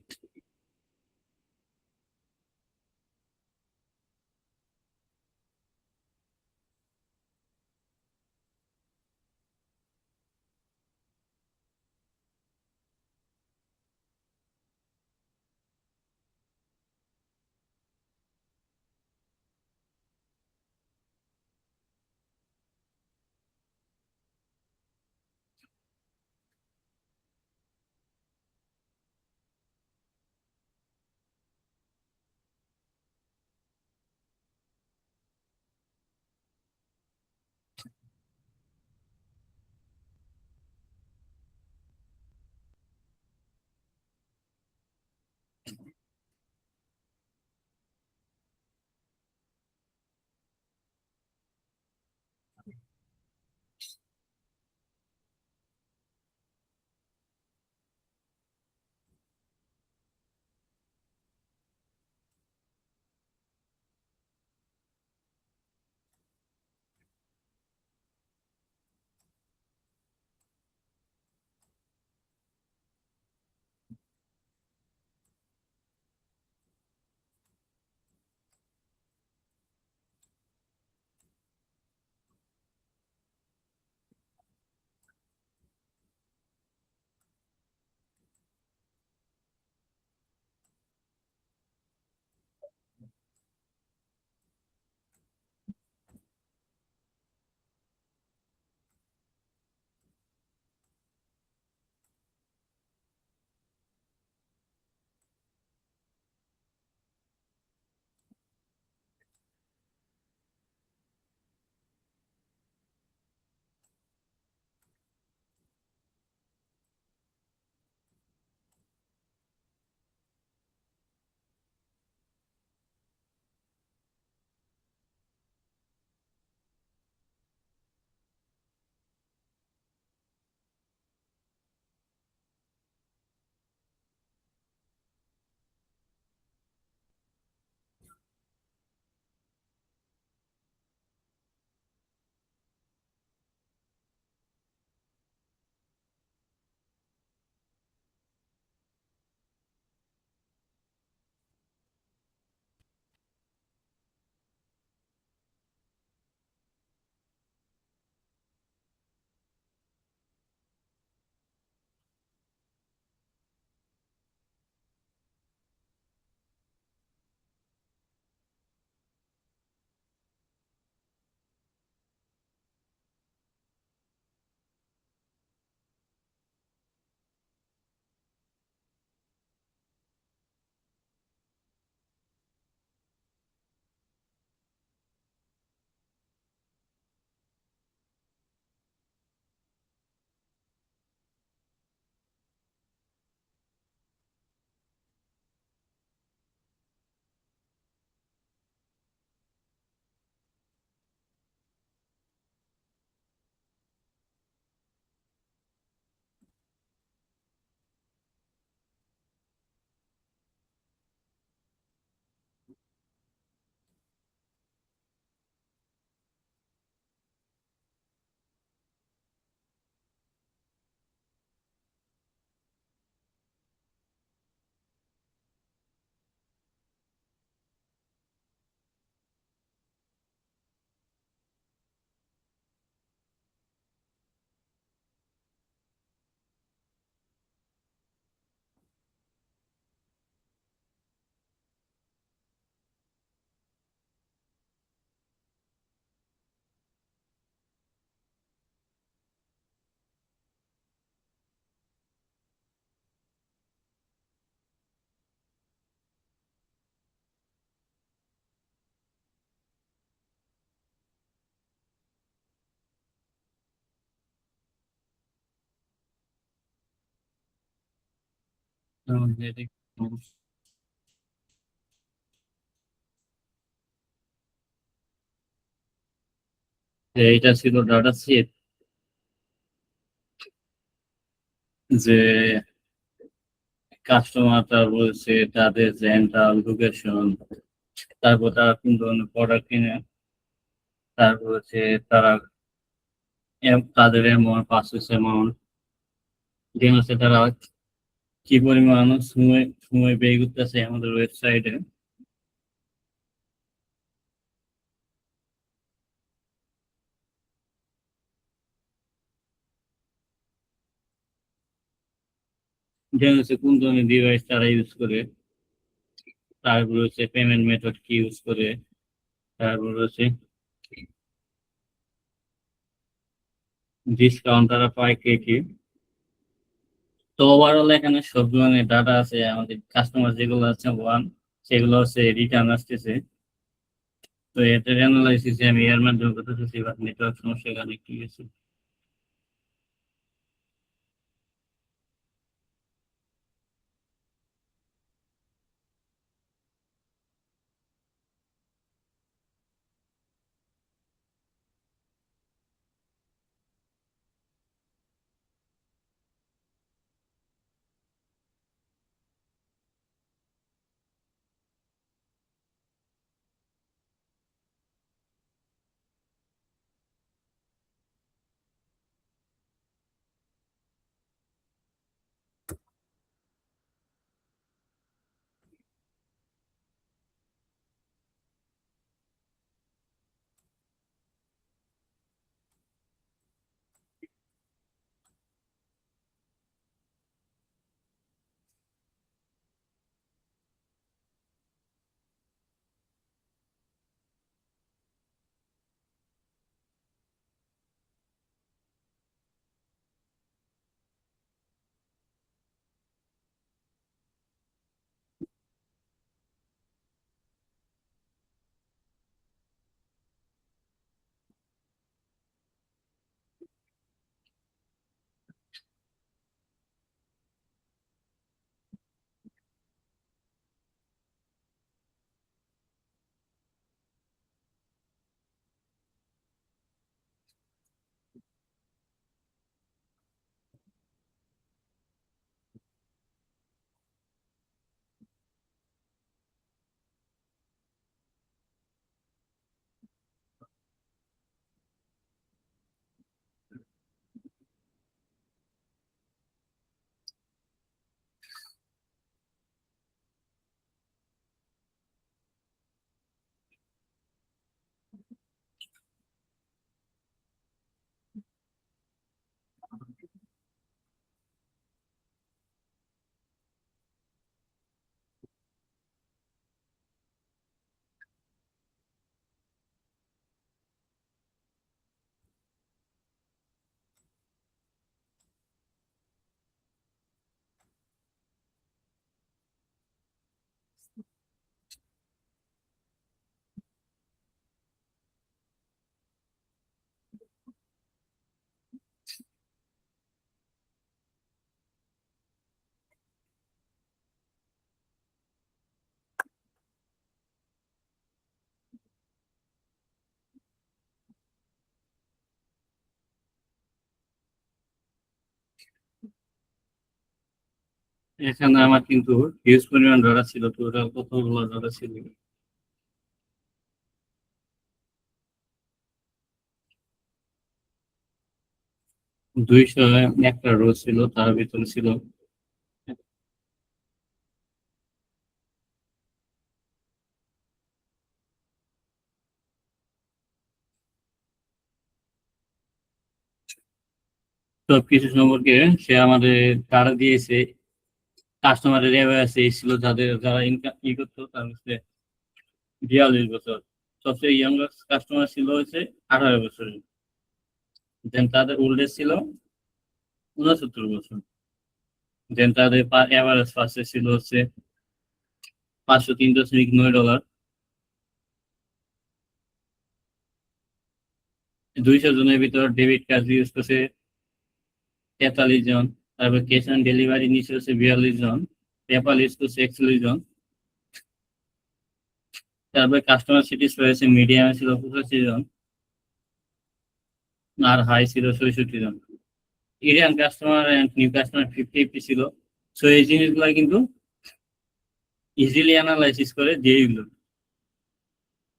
এইটা ছিল ডাটা সেট, যে কাস্টমারটা বলছে তাদের রেন্টাল লোকেশন, তারপর তারা কোন ধরনের প্রোডাক্ট কিনে, তারপর হচ্ছে তারা তাদের অ্যামাউন্ট, পারচেস অ্যামাউন্ট, দেন হচ্ছে তারা কি পরিমাণ সময় সময় ব্যয় করতেছে আমাদের ওয়েবসাইটে। দেন হচ্ছে কোন ধরনের ডিভাইস তারা ইউজ করে, তারপর হচ্ছে পেমেন্ট মেথড কি ইউজ করে, তারপর হচ্ছে ডিসকাউন্ট তারা পায় কে কি। তো ওভারঅল এখানে সব ধরনের ডাটা আছে, আমাদের কাস্টমার যেগুলো আছে ওয়ান, সেগুলো হচ্ছে রিটার্ন আসতেছে। তো এটার অ্যানালাইসিস আমি এর মাধ্যমে করতে চাচ্ছি, বা নেটওয়ার্ক সমস্যা কানেক্ট গেছে। এখানে আমার কিন্তু হিউজ পরিমাণ ডলার ছিল, টোটাল কতগুলো ডলার ছিল, 200 একটা রো ছিল, তার ভিতরে ছিল সবকিছু সম্পর্কে সে আমাদের তারা দিয়েছে। কাস্টমারের আছে ছিল যাদের যারা ইনকাম করতো, তার হচ্ছে 42 বছর। সবচেয়ে ইয়াংস্ট কাস্টমার ছিল হচ্ছে 18 বছরের। দেন তাদের ওল্ডেজ ছিল 69 বছর। দেন তাদের এভারেজ ফার্স্টে ছিল হচ্ছে $503.9। 200 জনের ভিতর ডেবিট কার্ড ইউজ করছে 43 জন, তারপর ক্যাশ অন ডেলিভারি নিচে হচ্ছে 42 জন, পেপার লিস্ট টু এক্সক্লুশন। তারপরে কাস্টমার স্যাটিসফ্যাকশন মিডিয়ামে ছিল 85 জন, আর হাই ছিল 66 জন। Indian customer and new customer 50-50 ছিল। সো এই জিনিসগুলো কিন্তু ইজিলি অ্যানালাইসিস করে দিয়ে দিল।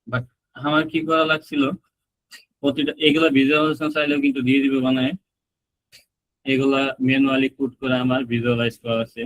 বাট আমার কি করা লাগছিল, প্রতিটা এগুলা ভিজুয়ালাইজেশন চাইলেও কিন্তু দিয়ে দিবে বানায়, এগুলা ম্যানুয়ালি পুট করে আমার ভিজুয়ালাইজ করা আছে।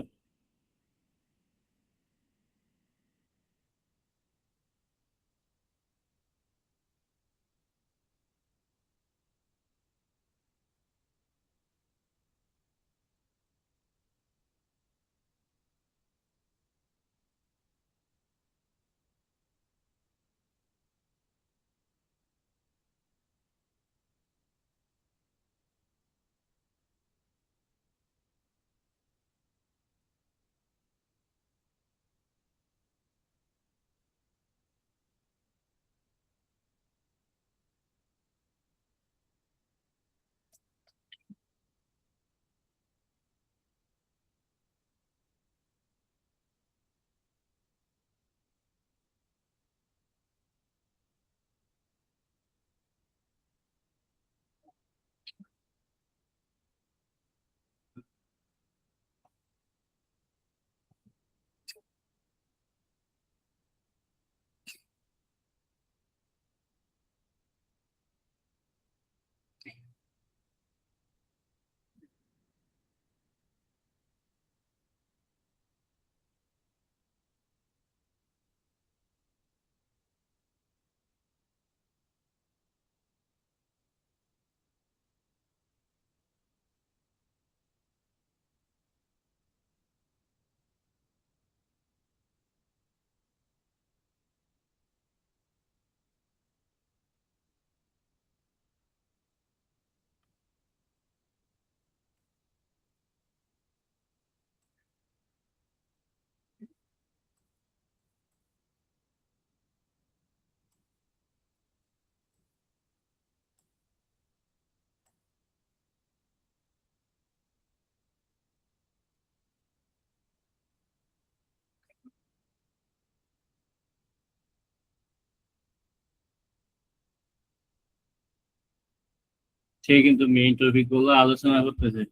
সে কিন্তু মেইন টপিক গুলো আলোচনা করতেছে।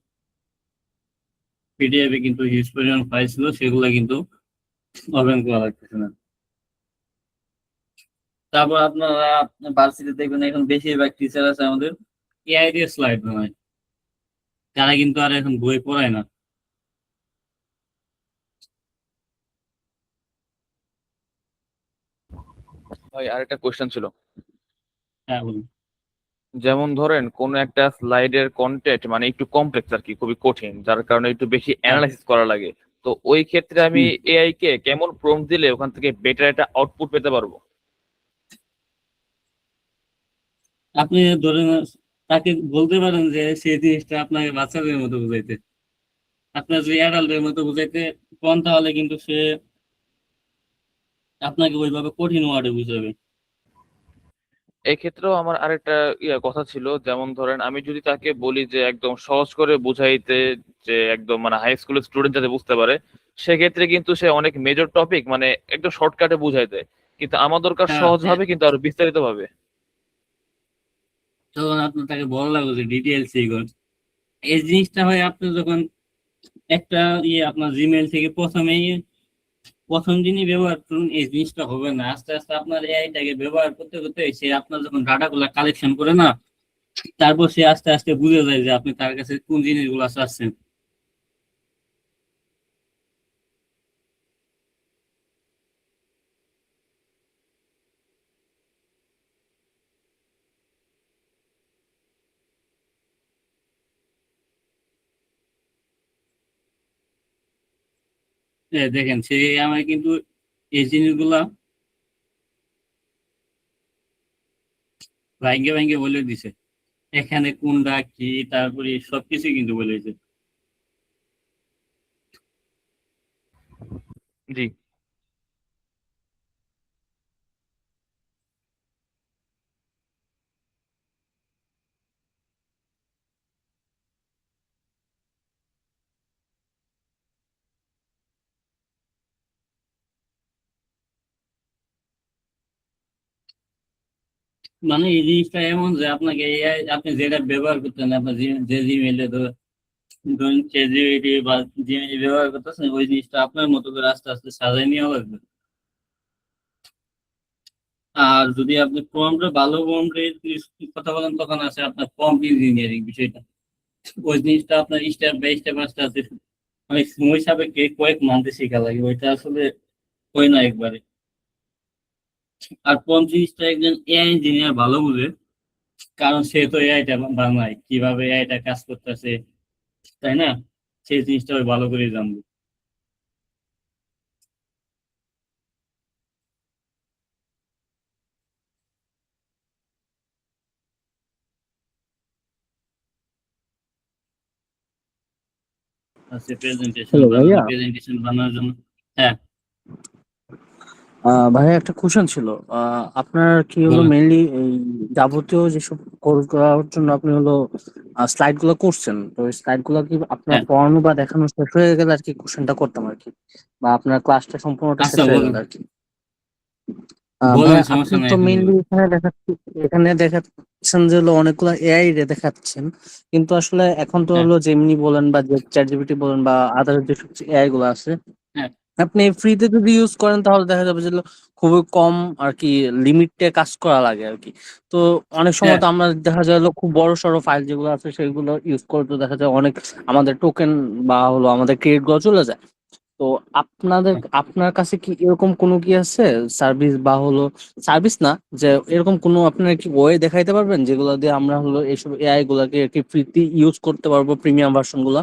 পিডিএফ এ কিন্তু হিউজ পরিমাণ ফাইল ছিল, সেগুলো কিন্তু ওপেন করা লাগতেছে না। তারপর আপনারা ভার্সিটি দেখবেন এখন বেশিরভাগ টিচার আছে আমাদের এআই দিয়ে স্লাইড বানায়, তারা কিন্তু আর এখন বই পড়ায় না। ভাই আরেকটা কোয়েশ্চেন ছিল। হ্যাঁ বলুন। যেমন ধরেন কোন একটা স্লাইডের কন্টেন্ট মানে একটু কমপ্লেক্স আর কি, খুবই কঠিন, যার কারণে একটু বেশি হ্যাঁ। অ্যানালাইসিস করা লাগে। তো ওই ক্ষেত্রে আমি হুম। এআই কে কেমন প্রম্পট দিলে ওখান থেকে বেটার একটা আউটপুট পেতে পারবো? আপনি ধরেন তাকে বলতে পারেন যে সেই জিনিসটা আপনাকে বাচ্চাদের মতো বুঝাইতে। আপনার যদি অ্যাডাল্টের মতো বুঝাইতে কোন, তাহলে কিন্তু সে আপনাকে ওইভাবে কঠিন ওয়ার্ডে বুঝাবে। এই ক্ষেত্রেও আমার আরেকটা কথা ছিল, যেমন ধরেন আমি যদি তাকে বলি যে একদম সহজ করে বুঝাইতে, যে একদম মানে হাই স্কুলের স্টুডেন্ট যাতে বুঝতে পারে, সেক্ষেত্রে কিন্তু সে অনেক মেজর টপিক মানে একদম শর্টকাটে বুঝাই দেয়। কিন্তু আমার দরকার হ্যাঁ, সহজ ভাবে কিন্তু আরো বিস্তারিত ভাবে। তখন আপনার তাকে বলা লাগবে যে ডিটেলস এগুলো। এই জিনিসটা হয় আপনি যখন একটা আপনার জিমেইল থেকে প্রথম দিনই ব্যবহার করুন, এই জিনিসটা হবে না। আস্তে আস্তে আপনার এআইটাকে ব্যবহার করতে করতে সে আপনার যখন ডাটা গুলা কালেকশন করে না, তারপর সে আস্তে আস্তে বুঝে যায় যে আপনি তার কাছে কোন জিনিসগুলো চাচ্ছেন। দেখেন সে আমায় কিন্তু এই জিনিসগুলা ভাঙ্গে ভাঙ্গে বলে দিছে, এখানে কোনটা কি, তারপরে সবকিছু কিন্তু বলে দিছে। জি। মানে এই জিনিসটা এমন যে আপনাকে এআই আপনি যেটা ব্যবহার করতেন আপনার যে জিমেইলে ধরুন ChatGPT বা জিমেইল ব্যবহার করতেছেন ওই জিনিসটা আপনার মতো করে আস্তে আস্তে সাজাই নেওয়া লাগবে। আর যদি আপনি প্রম্পটে ভালো প্রম্পটের কথা বলেন তখন আছে আপনার প্রম্পট ইঞ্জিনিয়ারিং বিষয়টা। ওই জিনিসটা আপনার স্টেপ বাই স্টেপ আস্তে আস্তে অনেক সময় সাপেক্ষে কয়েক মান্থে শেখা লাগে, ওইটা আসলে হয় না একবারে। আর প্রম্পট জিনিসটা একজন এআই ইঞ্জিনিয়ার ভালো বুঝে, কারণ সে তো এআইটা বানায়, কিভাবে এআইটা কাজ করতেছে, তাই না? সেই জিনিসটা ওই ভালো করে জানবে। আছে হ্যালো ভাইয়া। প্রেজেন্টেশন বানানোর জন্য। হ্যাঁ, ভাইয়া একটা কোশ্চেন ছিল। আপনার কি হলো বলেন। মেইনলি এই যাবতীয় যেসব কোর্স করার জন্য আপনি হলো স্লাইড গুলো করছেন, তো ওই স্লাইড গুলো কি আপনার হ্যাঁ, পড়ানো বা দেখানো শেষ হয়ে গেলে আর কি কোশ্চেনটা করতাম আর কি, বা আপনার ক্লাসটা সম্পূর্ণটা শেষ আচ্ছা হয়ে বলেন, গেল আর কি। বলেন, ভাইয়া আপনি সমস্যা নাই, তো এখন মেইনলি বলেন। এখানে দেখাচ্ছেন যে হলো অনেকগুলো এআই রে দেখাচ্ছেন, কিন্তু আসলে এখন তো হ্যাঁ, হলো জেমিনি বলেন বা চ্যাট জিপিটি বলেন বা আদার যেসব এআই গুলো আছে, হ্যাঁ, আপনি ফ্রিতে যদি ইউজ করেন তাহলে দেখা যাবে যে খুবই কম আর কি লিমিটে কাজ করা লাগে আর কি। তো অনেক সময় হ্যাঁ, তো আমরা দেখা যায় খুব বড় সড়ো ফাইল যেগুলো আছে সেগুলো ইউজ করে তো দেখা যায় অনেক আমাদের টোকেন বা হলো আমাদের ক্রেডিট গুলো চলে যায়। তো হ্যাঁ। আপনার কাছে কি এরকম কোনো কি আছে সার্ভিস বা হলো সার্ভিস না, যে এরকম কোনো আপনার কি ওয়ে দেখাইতে পারবেন যেগুলো দিয়ে আমরা হলো এইসব এআই গুলাকে কি ফ্রিতে ইউজ করতে পারবো, প্রিমিয়াম ভার্সন গুলা?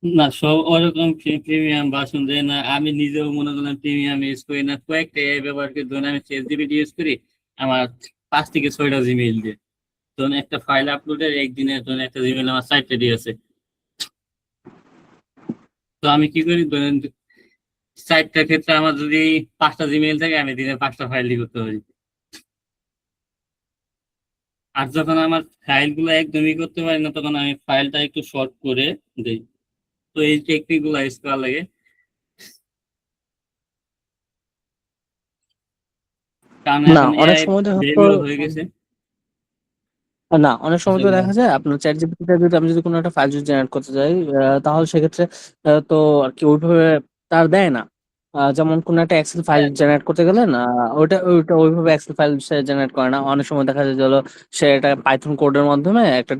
না, সব ওরকম প্রিমিয়াম ভার্সন দেয় না। আমি নিজেও মনে করলাম প্রিমিয়াম ইউজ করি না, কয়েকটা এআই ব্যবহার করি। ধরুন আমি ChatGPT ইউজ করি, আমার 5 থেকে 6টা জিমেইল দিয়ে। ধরুন একটা ফাইল আপলোডের একদিনে ধরুন একটা জিমেইল আমার 4টা দিয়ে আছে। তো আমি কি করি, ধরেন 4টার ক্ষেত্রে আমার যদি 5টা জিমেইল থাকে আমি দিনে 5টা ফাইল করতে পারি। আর যখন আমার ফাইল গুলো একদমই করতে পারি না তখন আমি ফাইলটা একটু শর্ট করে দিই। তো এই টেকনিক গুলো ইউজ করা লাগে। কারণ না এখন অনেক এআই সময় দেখা তো ডেভেলপ হয়ে গেছে। না অনেক সময় আচ্ছা তো বলেন। দেখা যায় আপনার চ্যাট জিপিটিতে যদি আমি যদি কোনো একটা ফাইল যদি জেনারেট করতে যাই, তাহলে সেক্ষেত্রে তো আর কি ওইভাবে তার দেয় না। যেমন কোনো একটা এক্সেল ফাইল হ্যাঁ, জেনারেট করতে গেলেন, ওইটা ওইটা ওইভাবে এক্সেল ফাইল সে জেনারেট করে না। অনেক সময় দেখা যায় যে হলো সে এটা পাইথন কোডের মাধ্যমে একটা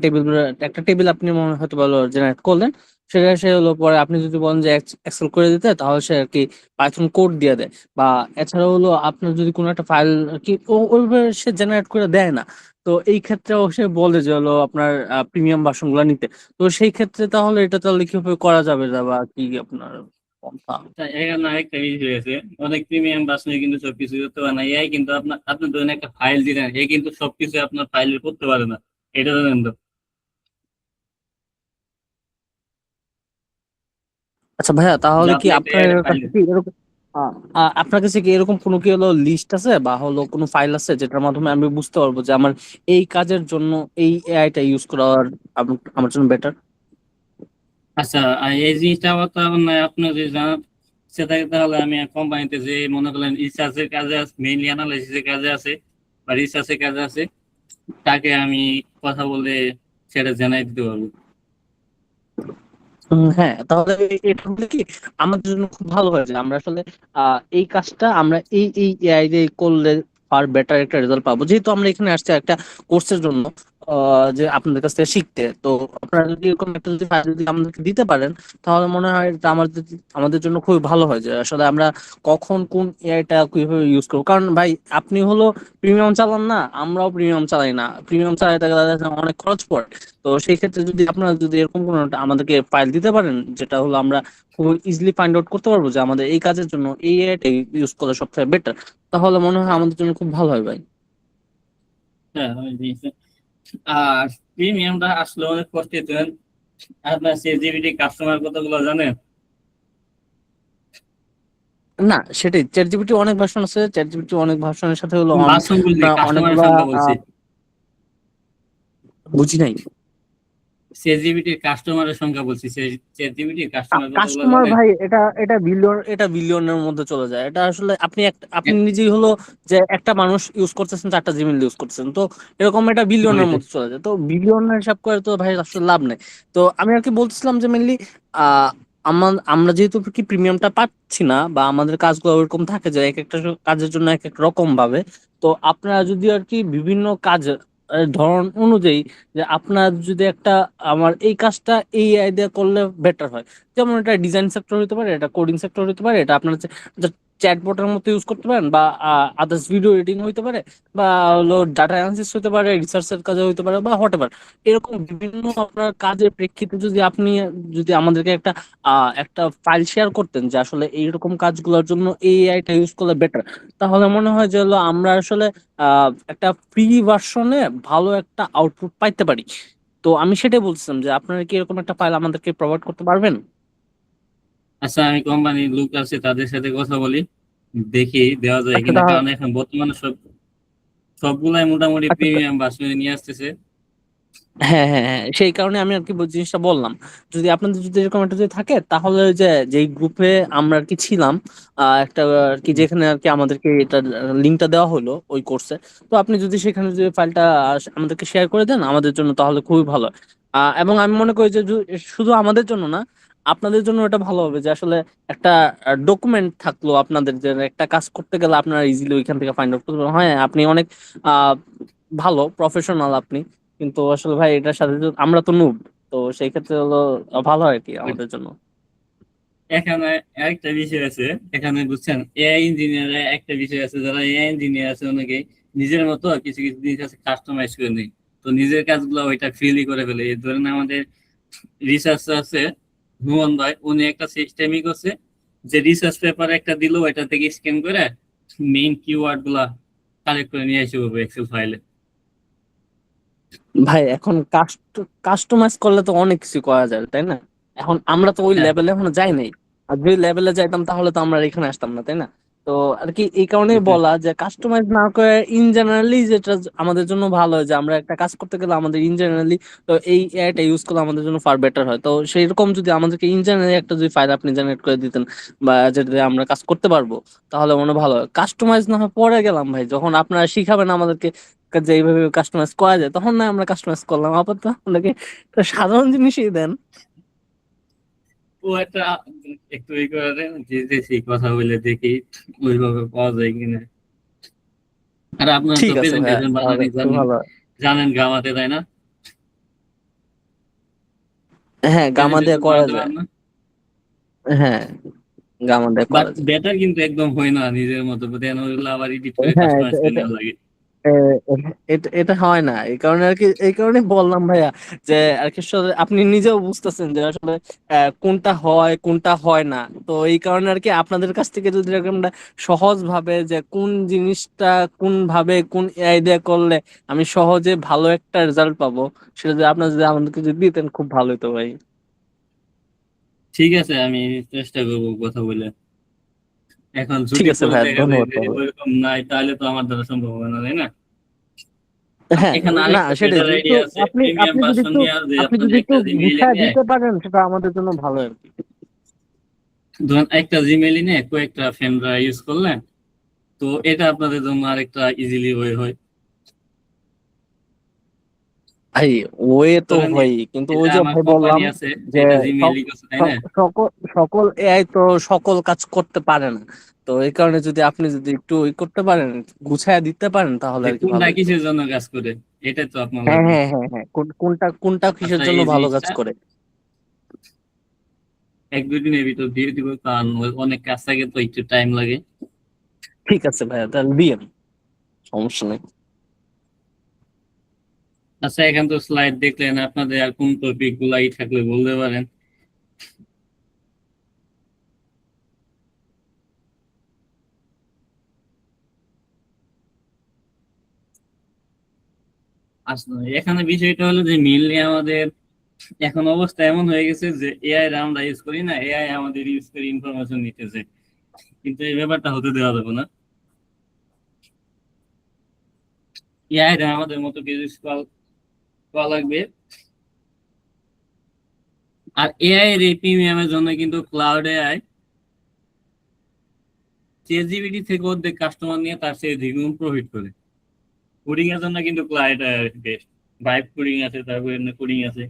টেবিল আপনি মনে হয় হয়তো ভালো জেনারেট করলেন, সেটা সে হলো পরে আপনি যদি বলেন যে এক্সেল করে দিতে, তাহলে সে আর কি পাইথন কোড দিয়ে দেয়। বা এছাড়া হলো আপনার যদি কোনো একটা ফাইল আর কি ওইভাবে সে জেনারেট করে দেয় না। তো এই ক্ষেত্রে সে বলে যে হলো আপনার প্রিমিয়াম ভার্সন গুলা নিতে। তো সেই ক্ষেত্রে তাহলে এটা তাহলে কিভাবে করা যাবে, বা কি আপনার পন্থা? এখানে আরেকটা বিষয় আছে। অনেক প্রিমিয়াম ভার্সনে কিন্তু সবকিছু করতে পারে না এআই, কিন্তু আপনার আপনি ধরেন একটা ফাইল দিলেন, এ কিন্তু সবকিছু আপনার ফাইলে করতে পারে না। এটা জানেন তো? আচ্ছা ভাইয়া, যে তাহলে কি আপনি একটা আপনার একটা ফাইল, কাছে কি এরকম আপনার কাছে কি এরকম কোনো কি হলো লিস্ট আছে বা হলো কোনো ফাইল আছে যেটার মাধ্যমে আমি বুঝতে পারবো যে আমার এই কাজের জন্য এই এআইটা ইউজ করা আমার জন্য বেটার? আচ্ছা, আর এই জিনিসটা আবার তো এখন নয়, আপনার যদি জানার ইচ্ছা থাকে তাহলে আমি কোম্পানিতে যে মনে করেন রিসার্চের কাজে আছে, মেইনলি অ্যানালাইসিসের কাজে আছে বা রিসার্চের কাজে আছে, তাকে আমি কথা বলে সেটা জানাই দিতে পারবো। হ্যাঁ, তাহলে এটা হলে কি আমাদের জন্য খুব ভালো হয় যে আমরা আসলে এই কাজটা আমরা এই এআই দিয়ে করলে ফার বেটার একটা রেজাল্ট পাবো, যেহেতু আমরা এখানে আসছি একটা কোর্সের জন্য, যে আপনাদের কাছ থেকে শিখতে। তো আপনারা যদি এরকম একটা যদি ফাইল যদি আমাদেরকে দিতে পারেন, তাহলে মনে হয় এটা আমাদের জন্য খুবই ভালো হয় যে আসলে আমরা কখন কোন এআইটা কিভাবে ইউজ করবো। কারণ ভাই আপনি হলো প্রিমিয়াম চালান না, আমরাও প্রিমিয়াম চালাই না, প্রিমিয়াম চালাইতে গেলে দেখা যায় অনেক খরচ পড়ে। তো সেই ক্ষেত্রে যদি আপনারা যদি এরকম কোনো একটা আমাদেরকে ফাইল দিতে পারেন যেটা হলো আমরা খুব ইজিলি ফাইন্ড আউট করতে পারবো যে আমাদের এই কাজের জন্য এই এআইটা ইউজ করা সবথেকে বেটার, তাহলে মনে হয় আমাদের জন্য খুব ভালো হয় ভাই। হ্যাঁ, ওই জিনিসটা। আর প্রিমিয়ামটা আসলে অনেক কষ্টে দেন। আপনার ChatGPT কাস্টমার কতগুলো জানেন? না সেটাই, চ্যাট জিপিটি অনেক ভার্সন আছে, চ্যাট জিপিটি অনেক ভার্সনের সাথে হলো ভার্সন বলছি, আপনার কাস্টমারের অনেকগুলা সংখ্যা বলছি। বুঝি নাই। ChatGPT-র কাস্টমারের সংখ্যা বলছি, ChatGPT-র কাস্টমার কতগুলো কাস্টমার জানেন? ভাই, এটা বিলিয়নের মধ্যে চলে যায়। এটা আসলে আপনি নিজেই হলো যে একটা মানুষ ইউজ করতেছেন, 4টা জিমেইল ইউজ করতেছেন, তো এরকম এটা বিলিয়নের ওইটাই। মধ্যে চলে যায়। তো বিলিয়নের হিসাব করে তো ভাই আসলে লাভ নেই। তো আমি আর কি বলতেছিলাম যে মেনলি আমরা যেহেতু কি প্রিমিয়ামটা পাচ্ছি না, বা আমাদের কাজগুলো ওরকম থাকে যে এক একটা কাজের জন্য এক এক রকম ভাবে, তো আপনারা যদি আর কি বিভিন্ন কাজ ধরন অনুযায়ী, যে আপনার যদি একটা আমার এই কাজটা এই আইডিয়া করলে বেটার হয়, যেমন এটা ডিজাইন সেক্টর হতে পারে, এটা কোডিং সেক্টর হতে পারে, এটা আপনার চ্যাটবটের মতো ইউজ করতে পারেন, বা আদার্স ভিডিও এডিটিং হতে পারে, বা হলো ডাটা অ্যানালিসিস হতে পারে, রিসার্চের কাজে হতে পারে, বা হোয়াট এভার। এরকম বিভিন্ন আপনার কাজের প্রেক্ষিতে যদি আপনি যদি আমাদেরকে একটা ফাইল শেয়ার করতেন যে আসলে এইরকম কাজগুলোর জন্য এই আইটা ইউজ করলে বেটার, তাহলে মনে হয় যে হলো আমরা আসলে একটা ফ্রি ভার্সনে ভালো একটা আউটপুট পাইতে পারি। তো আমি সেটাই বলছিলাম যে আপনারা কি এরকম একটা ফাইল আমাদেরকে প্রোভাইড করতে পারবেন? আচ্ছা, আমি কোম্পানির লোক আছে তাদের সাথে কথা বলি, দেখি দেওয়া যায় আচ্ছা কিনা, তাহলে কারণ এখন বর্তমানে সবগুলাই মোটামুটি আচ্ছা প্রিমিয়াম ভার্সনে নিয়ে আসতেছে। হ্যাঁ হ্যাঁ হ্যাঁ, সেই কারণে আমি আর কি জিনিসটা বললাম। যদি আপনাদের যদি এরকম একটা যদি থাকে, তাহলে ওই যে যেই গ্রুপে আমরা আর কি ছিলাম, একটা আর কি যেখানে আর কি আমাদেরকে এটা লিঙ্কটা দেওয়া হলো ওই কোর্সে, তো আপনি যদি সেখানে যদি ফাইলটা আমাদেরকে শেয়ার করে দেন আমাদের জন্য, তাহলে খুবই ভালো হয়। এবং আমি মনে করি যে শুধু আমাদের জন্য না, আপনাদের জন্য এটা ভালো হবে যে আসলে একটা ডকুমেন্ট থাকলো আপনাদের, যে একটা কাজ করতে গেলে আপনারা ইজিলি ওইখান থেকে ফাইন্ড আউট করতে পারবেন। হ্যাঁ, আপনি অনেক আহ ভালো প্রফেশনাল আপনি, কিন্তু আসলে ভাই এটার সাথে আমরা তো নুব, তো সেই ক্ষেত্রে হলো ভালো হয় কি আমাদের জন্য। এখানে আরেকটা বিষয় আছে, এখানে বুঝছেন এআই ইঞ্জিনিয়ার একটা বিষয় আছে, যারা এআই ইঞ্জিনিয়ার আছে অনেকে নিজের মতো কিছু কিছু জিনিস আছে কাস্টমাইজ করে নেই, তো নিজের কাজগুলো ওইটা ফ্রিলি করে ফেলে। এই ধরেন আমাদের রিসার্চ আছে হুমন ভাই, উনি একটা সিস্টেমই করছে যে রিসার্চ পেপার একটা দিল, ওইটা থেকে স্ক্যান করে মেইন কিওয়ার্ড গুলা কালেক্ট করে নিয়ে আসে এক্সেল ফাইলে। ভাই এখন কাস্টমাইজ করলে তো অনেক কিছু করা যায়, তাই না? এখন আমরা তো ওই হ্যাঁ, লেভেলে এখনো যাই নাই। আর যদি লেভেলে যাইতাম তাহলে তো আমরা এখানে আসতাম না, তাই না? তো আর কি এই কারণেই ওইটাই। বলা যে কাস্টমাইজ না করে ইন জেনারেলি যেটা আমাদের জন্য ভালো হয়, যে আমরা একটা কাজ করতে গেলে আমাদের ইন জেনারেলি তো এই এআইটা ইউজ করলে আমাদের জন্য ফার বেটার হয়। তো সেই রকম যদি আমাদেরকে ইন জেনারেলি একটা যদি ফাইল আপনি জেনারেট করে দিতেন, বা যেটা দিয়ে আমরা কাজ করতে পারবো, তাহলে মনে হয় ভালো হয়। কাস্টমাইজ না হয় পরে গেলাম ভাই, যখন আপনারা শিখাবেন আমাদেরকে যে এইভাবে কাস্টমাইজ করা যায়, তখন না আমরা কাস্টমাইজ করলাম। আপাতত আপনাকে একটা সাধারণ জিনিসই দেন। ও একটা একটু ই করে দেন, যে সেই কথা বলে দেখি ওইভাবে পাওয়া যায় কিনা। আর আপনার তো ঠিক আছে ভাইয়া, প্রেজেন্টেশন তাহলে বানানি খুব জানেন, ভালো হয়। জানেন গামাতে, তাই না? হ্যাঁ, গামা দিয়ে প্রেজেন্টেশন করা বানাতে যায়। পারেন না? হ্যাঁ, গামা দিয়ে বাট করা যায়। বেটার কিন্তু একদম হয় না নিজের মতো, দেন ওইগুলো আবার এডিট করে হ্যাঁ, কাস্টমাইজ করে নেওয়া লাগে। এ, এটা এটা হয় না, এই কারণে আর কি, এই কারণে বললাম ভাইয়া যে আর কি আসলে আপনি নিজেও বুঝতেছেন যে আসলে কোনটা হয় কোনটা হয় না। তো এই কারণে আর কি আপনাদের কাছ থেকে যদি এরকম একটা সহজ ভাবে যে কোন জিনিসটা কোন ভাবে কোন আইডিয়া করলে আমি সহজে ভালো একটা রেজাল্ট পাবো, সেটা যদি আপনার যদি আমাদেরকে যদি দিতেন খুব ভালো হতো ভাই। ঠিক আছে, আমি চেষ্টা করবো কথা বলে। এখন ঠিক যদি আছে পরে ভাইয়া, দেখা যায় ধন্যবাদ যে তাহলে। ওইরকম নাই, তাহলে তো আমার দ্বারা সম্ভব হবে না, তাই না? হ্যাঁ, এখানে না আরেকটা সেটাই, বেটার কিন্তু আইডিয়া আছে, আপনি প্রিমিয়াম আপনি যদি ভার্সন একটু নিয়ে যে আপনি আপনার যদি একটু একটা জিমেইলে গুছায় নিয়ে, দিতে পারেন সেটা আমাদের জন্য ভালো আর কি। ধরুন একটা জিমেইলে নিয়ে কয়েকটা ফ্রেন্ডরা ইউজ করলেন, তো এটা আপনাদের জন্য আরেকটা ইজিলি ওয়ে হয়। ভাই ওয়ে তো ধরেন হয়, কিন্তু এই যে ওই যে আমার ভাই কোম্পানি বললাম আছে, যে এটা জিমেইল সক- লিখেছে, তাই না? সকল সকল এআই তো সকল কাজ করতে পারে না। তো এই কারণে যদি আপনি যদি একটু ই করতে পারেন, গুছায় দিতে পারেন, তাহলে যে আর কি কোনটা ভালো হতো। কিসের জন্য কাজ করে, এটা তো আপনার হ্যাঁ লাগবে। হ্যাঁ হ্যাঁ হ্যাঁ, কোনটা কোনটা কিসের আচ্ছা, জন্য এই ভালো কাজ জিনিসটা করে। এক দুই দিনের ভিতর দিয়ে দিব, কারণ অনেক কাজ থাকে তো একটু টাইম লাগে। ঠিক আছে ভাইয়া, তাহলে দিয়েন, সমস্যা নেই। আচ্ছা, এখান তো স্লাইড দেখলেন, আপনাদের আর কোন টপিক গুলাই থাকলে বলতে পারেন। আসলে এখানে বিষয়টা হলো যে মেইনলি আমাদের এখন অবস্থা এমন হয়ে গেছে যে এআই আমরা ইউজ করি না, এআই আমাদের ইউজ করে ইনফরমেশন নিতেছে, কিন্তু এই ব্যাপারটা হতে দেওয়া যাবে না। এআই আমাদের মতো কিছু করা লাগবে, আর এআই এর এই প্রিমিয়ামের জন্য কিন্তু ক্লাউড এআই ChatGPT থেকে অর্ধেক কাস্টমার নিয়ে তার চেয়ে দ্বিগুণ প্রফিট করে। কোডিং এর জন্য কিন্তু ক্লাউড বেস্ট। ভাইব কোডিং আছে, তারপর এমনি কোডিং আছে।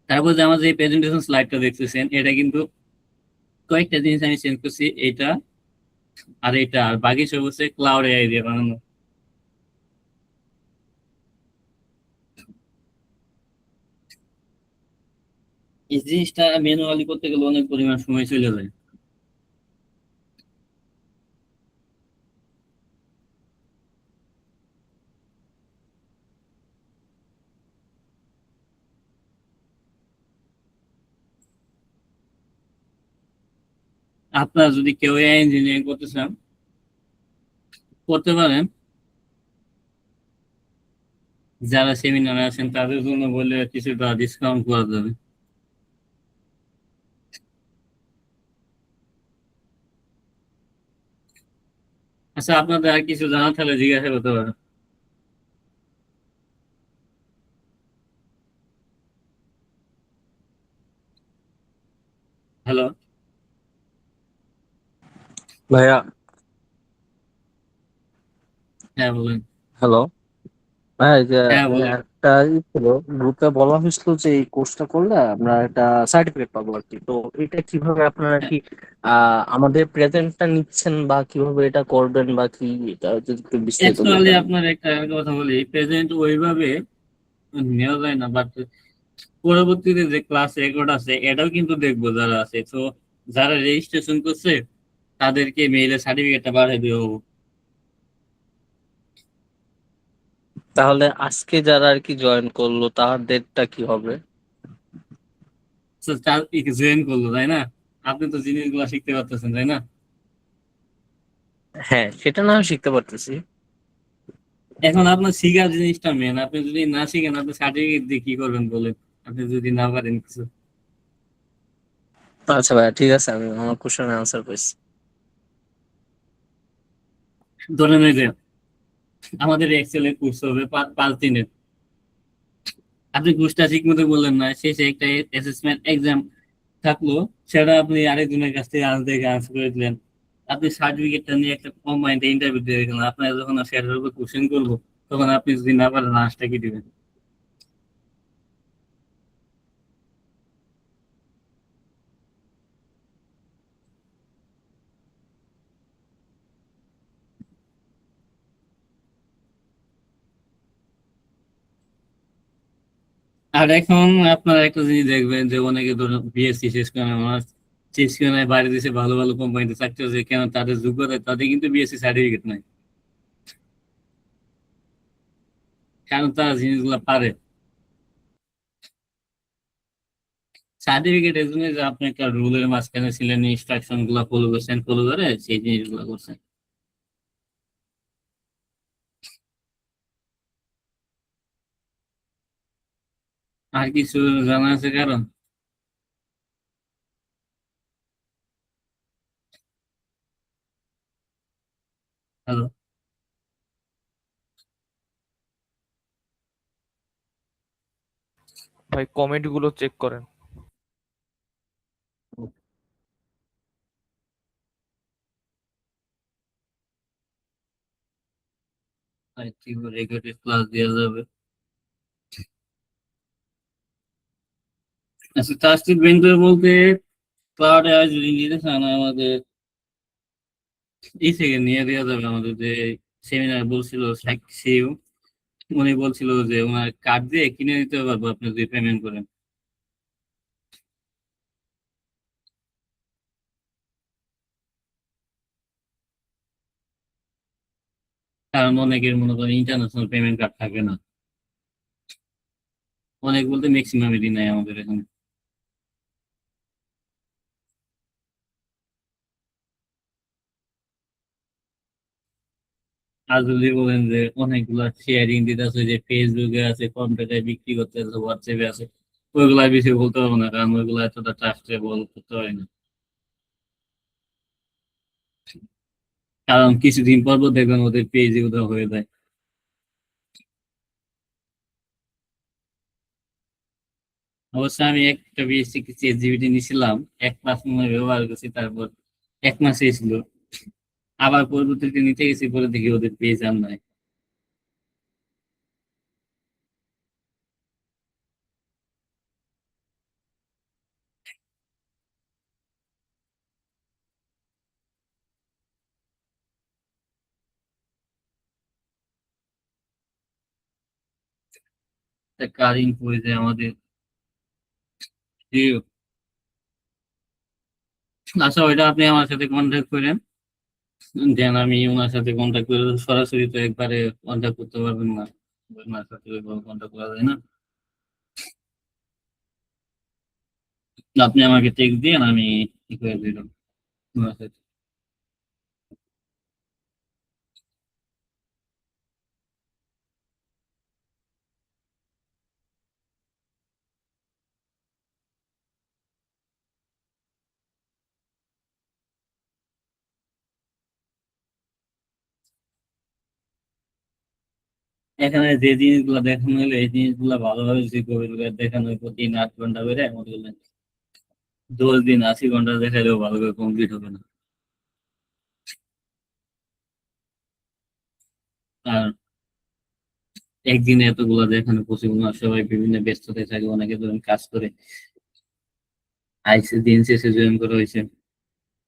তারপর যে আমার যে প্রেজেন্টেশন স্লাইডটা দেখতেছেন, এটা কিন্তু কয়েকটা জিনিস আমি চেঞ্জ করছি, এটা আর এটা, আর বাকি সব হচ্ছে ক্লাউড এআই দিয়ে বানানো। এই জিনিসটা ম্যানুয়ালি করতে গেলে অনেক পরিমাণ সময় চলে যায়। আপনারা যদি কেউ এআই ইঞ্জিনিয়ারিং করতে চান, করতে পারেন। যারা সেমিনারে আছেন তাদের জন্য বললে কিছুটা ডিসকাউন্ট করা যাবে। আচ্ছা, আপনাদের আর কিছু জানা থাকলে জিজ্ঞাসা করতে পারেন। হ্যালো। ভাইয়া, হ্যাঁ বলেন। হ্যালো। হ্যাঁ, এই যে হ্যাঁ বলেন। একটা ছিল, গ্রুপে বলা হয়েছিল যে এই কোর্সটা করলে আমরা একটা সার্টিফিকেট পাবো আর কি। তো এটা কিভাবে আপনারা কি আমাদের প্রেজেন্টটা নিচ্ছেন বা কিভাবে এটা করবেন বা কি, এটা যদি একটু বিস্তারিত অ্যাকচুয়ালি বলতেন। আপনার একটা কথা বলি, প্রেজেন্ট ওইভাবে নেওয়া যায় না, বাট পরবর্তীতে যে ক্লাস রেকর্ড আছে এটাও কিন্তু দেখবো যারা আছে। তো যারা রেজিস্ট্রেশন করছে তাদেরকে মেইলে সার্টিফিকেটটা পাঠিয়ে দেবো। তাহলে আজকে যারা আর কি জয়েন করলো তাদেরটা কি হবে? জয়েন করলো, তাই না? আপনি তো জিনিসগুলো শিখতে পারতেছেন, তাই না? হ্যাঁ, সেটা না হয় শিখতে পারতেছি। এখন আপনার শিখার জিনিসটা মেন। আপনি যদি না শিখেন আপনি সার্টিফিকেট দিয়ে কি করবেন বলেন, আপনি যদি না পারেন কিছু। আচ্ছা ভাইয়া, ঠিক আছে, আমি আমার কোশ্চেনের আনসার পাইছি। ধরেন এই যে আমাদের এক্সেল এর কোর্স হবে 5 দিনের। আপনি কোর্সটা ঠিক মতো বললেন না, শেষে একটা অ্যাসেসমেন্ট এক্সাম থাকলো, সেটা আপনি আরেকজনের কাছ থেকে দেখে আনসার করে দিলেন। আপনি সার্টিফিকেটটা নিয়ে একটা কোম্পানিতে ইন্টারভিউ দিয়ে গেলেন, আপনার যখন সেটার উপর কোশ্চেন করবো তখন আপনি যদি না পারেন আঁচটা কি দিবেন? আর এখন আপনারা একটা জিনিস দেখবেন যে অনেকে ধরুন বিএসসি শেষ করে অনার্স শেষ করে বাইরে দেশে ভালো ভালো কোম্পানিতে চাকরি হচ্ছে, কেন? তাদের যোগ্যতা, তাদের কিন্তু বিএসসি সার্টিফিকেট নাই, কারণ তারা জিনিসগুলো পারে। সার্টিফিকেট এর জন্য যে আপনি একটা রুলের মাঝখানে ছিলেন, ইনস্ট্রাকশন গুলা ফলো করছেন, ফলো করে সেই জিনিসগুলো করছেন। আর কিছু জানা আছে কারণ? হ্যালো। ভাই কমেন্ট গুলো চেক করেন। আই থিঙ্ক রেকর্ডেড ক্লাস দেওয়া যাবে। আচ্ছা, ট্রাস্টেড ভেন্ডর বলতে ক্লাউডে যদি নিতে চান আমাদের এই থেকে নিয়ে দেওয়া যাবে। আমাদের যে সেমিনার বলছিল সিইও, উনি বলছিল যে ওনার কার্ড দিয়ে কিনে দিতে পারবো আপনি যদি পেমেন্ট করেন। কারণ অনেকের মনে করেন ইন্টারন্যাশনাল পেমেন্ট কার্ড থাকে না, অনেক বলতে ম্যাক্সিমামেরই নাই আমাদের এখানে। আর যদি বলেন যে অনেকগুলা শেয়ারিং দিতে আছে, যে ফেসবুকে আছে, কম্পিউটারে বিক্রি করতে আছে, হোয়াটসঅ্যাপে আছে, ওইগুলা বেশি বলতে পারবো না, কারণ ওইগুলা এতটা ট্রাস্টেবল করতে হয় না। কারণ কিছুদিন পর পর দেখবেন ওদের পেজে উধাও হয়ে যায়। অবশ্য আমি একটা বেশি কিছু জিবিটি নিয়েছিলাম, 1 মাস মনে হয় ব্যবহার করছি, তারপর 1 মাসই ছিল। আবার পরবর্তীতে নিতে গেছি, পরে দেখি ওদের পেজ আর নাই। কার ইনফো যে আমাদের যে- আচ্ছা, ওইটা আপনি আমার সাথে কন্ট্যাক্ট করেন, দেন আমি ওনার সাথে কন্ট্যাক্ট করে, সরাসরি তো একবারে কন্ট্যাক্ট করতে পারবেন না, ওনার সাথে কন্ট্যাক্ট করা যায় না। আপনি আমাকে টেক্সট দিন, আমি ই করে দিলাম ওনার সাথে। এখানে যে জিনিসগুলো দেখানো হলো, এই জিনিসগুলো ভালোভাবে যদি গভীরভাবে দেখানো হয়, প্রতিদিন 8 ঘন্টা করে, এমন করলে 10 দিন 80 ঘন্টা দেখালেও ভালো করে কমপ্লিট হবে না। আর একদিনে এতগুলো দেখানো পসিবল না, সবাই বিভিন্ন ব্যস্ততায় থাকে, অনেকে ধরেন কাজ করে, আইসি দিন শেষে জয়েন করা হয়েছে,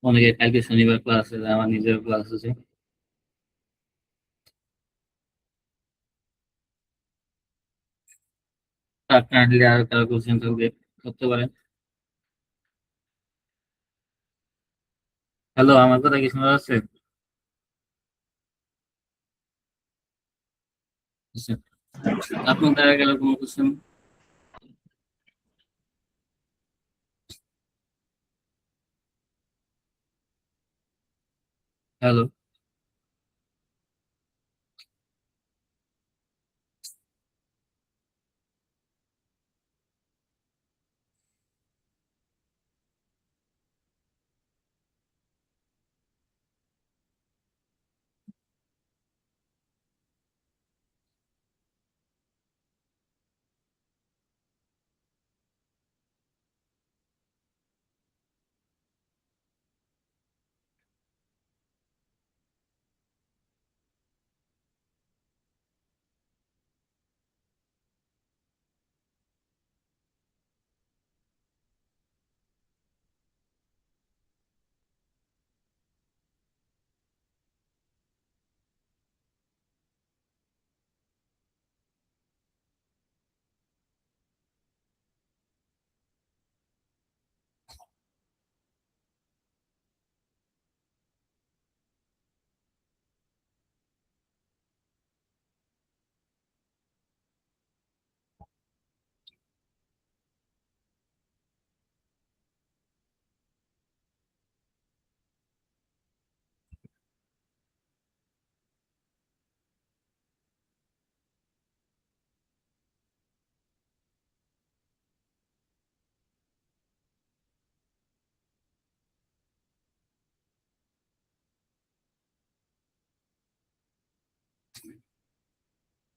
অনেকে কালকে শনিবার ক্লাস আছে, আমার নিজের ক্লাস আছে। তার কাইন্ডলি আর কারো কোশ্চেন থাকলে করতে পারেন। হ্যালো, আমার কথা কি শোনা যাচ্ছে? আচ্ছা, আপনার দ্বারা গেল কোনো কোশ্চেন? হ্যালো।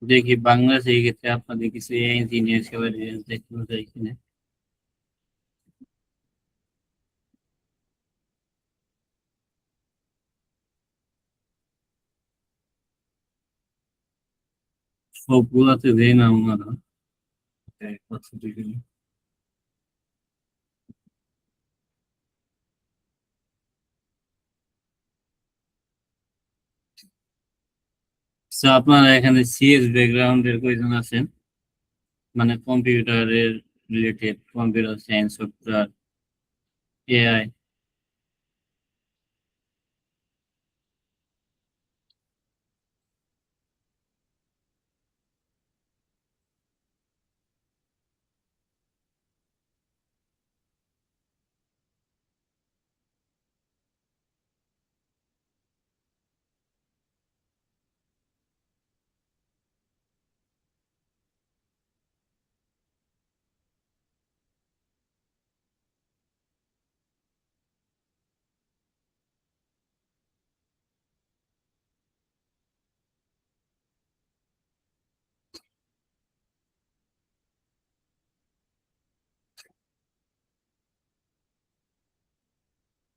দেখি বাংলাদেশে এই ক্ষেত্রে আপনাদের কিছু ইঞ্জিনিয়ার সবাই দেখতে চাই কিনা। সবগুলাতে দেয় না ওনারা। আচ্ছা, ঠিক আছে। So, আপনারা এখানে সিএস ব্যাকগ্রাউন্ডের কয়জন আছেন? মানে কম্পিউটারের related, computer science, software, AI.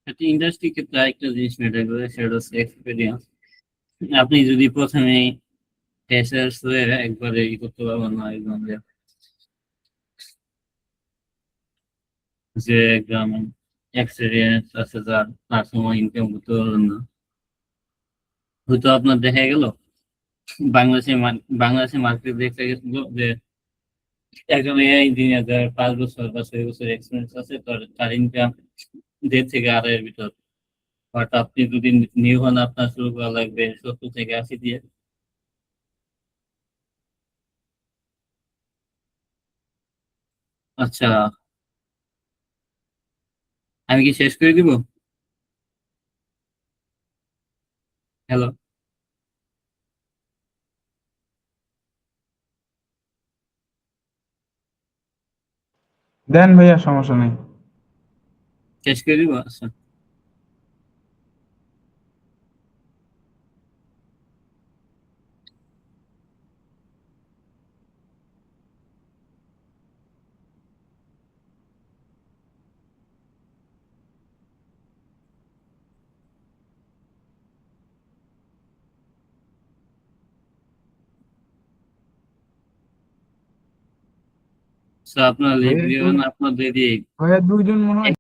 একটা ইন্ডাস্ট্রি ক্ষেত্রে আরেকটা জিনিস ম্যাটার করে, সেটা হচ্ছে এক্সপিরিয়েন্স। আপনি যদি প্রথমেই ফ্রেশার্স হয়ে একবারে করতে পারবেন না, একদম যে একদম এক্সপিরিয়েন্স আছে যার, তার সময় ইনকাম করতে পারবেন না। হয়তো আপনার দেখা গেল বাংলাদেশের মার্কেট দেখা গেছিল যে একজন এআই ইঞ্জিনিয়ার যার 5 বছর বা 6 বছর এক্সপিরিয়েন্স আছে, তার ইনকাম 1.5 থেকে 2.5 এর ভিতর। বাট আপনি যদি নিউ হন, আপনার শুরু করা লাগবে 70 থেকে 80 দিয়ে। আচ্ছা, আমি কি শেষ করে দিব? হ্যালো, দেন ভাইয়া, সমস্যা নেই। শেষ করে দিব। আচ্ছা, আপনার লিভ ভাইয়া দিবেন, আপনার যদি ভাইয়া দুইজন মনে হয়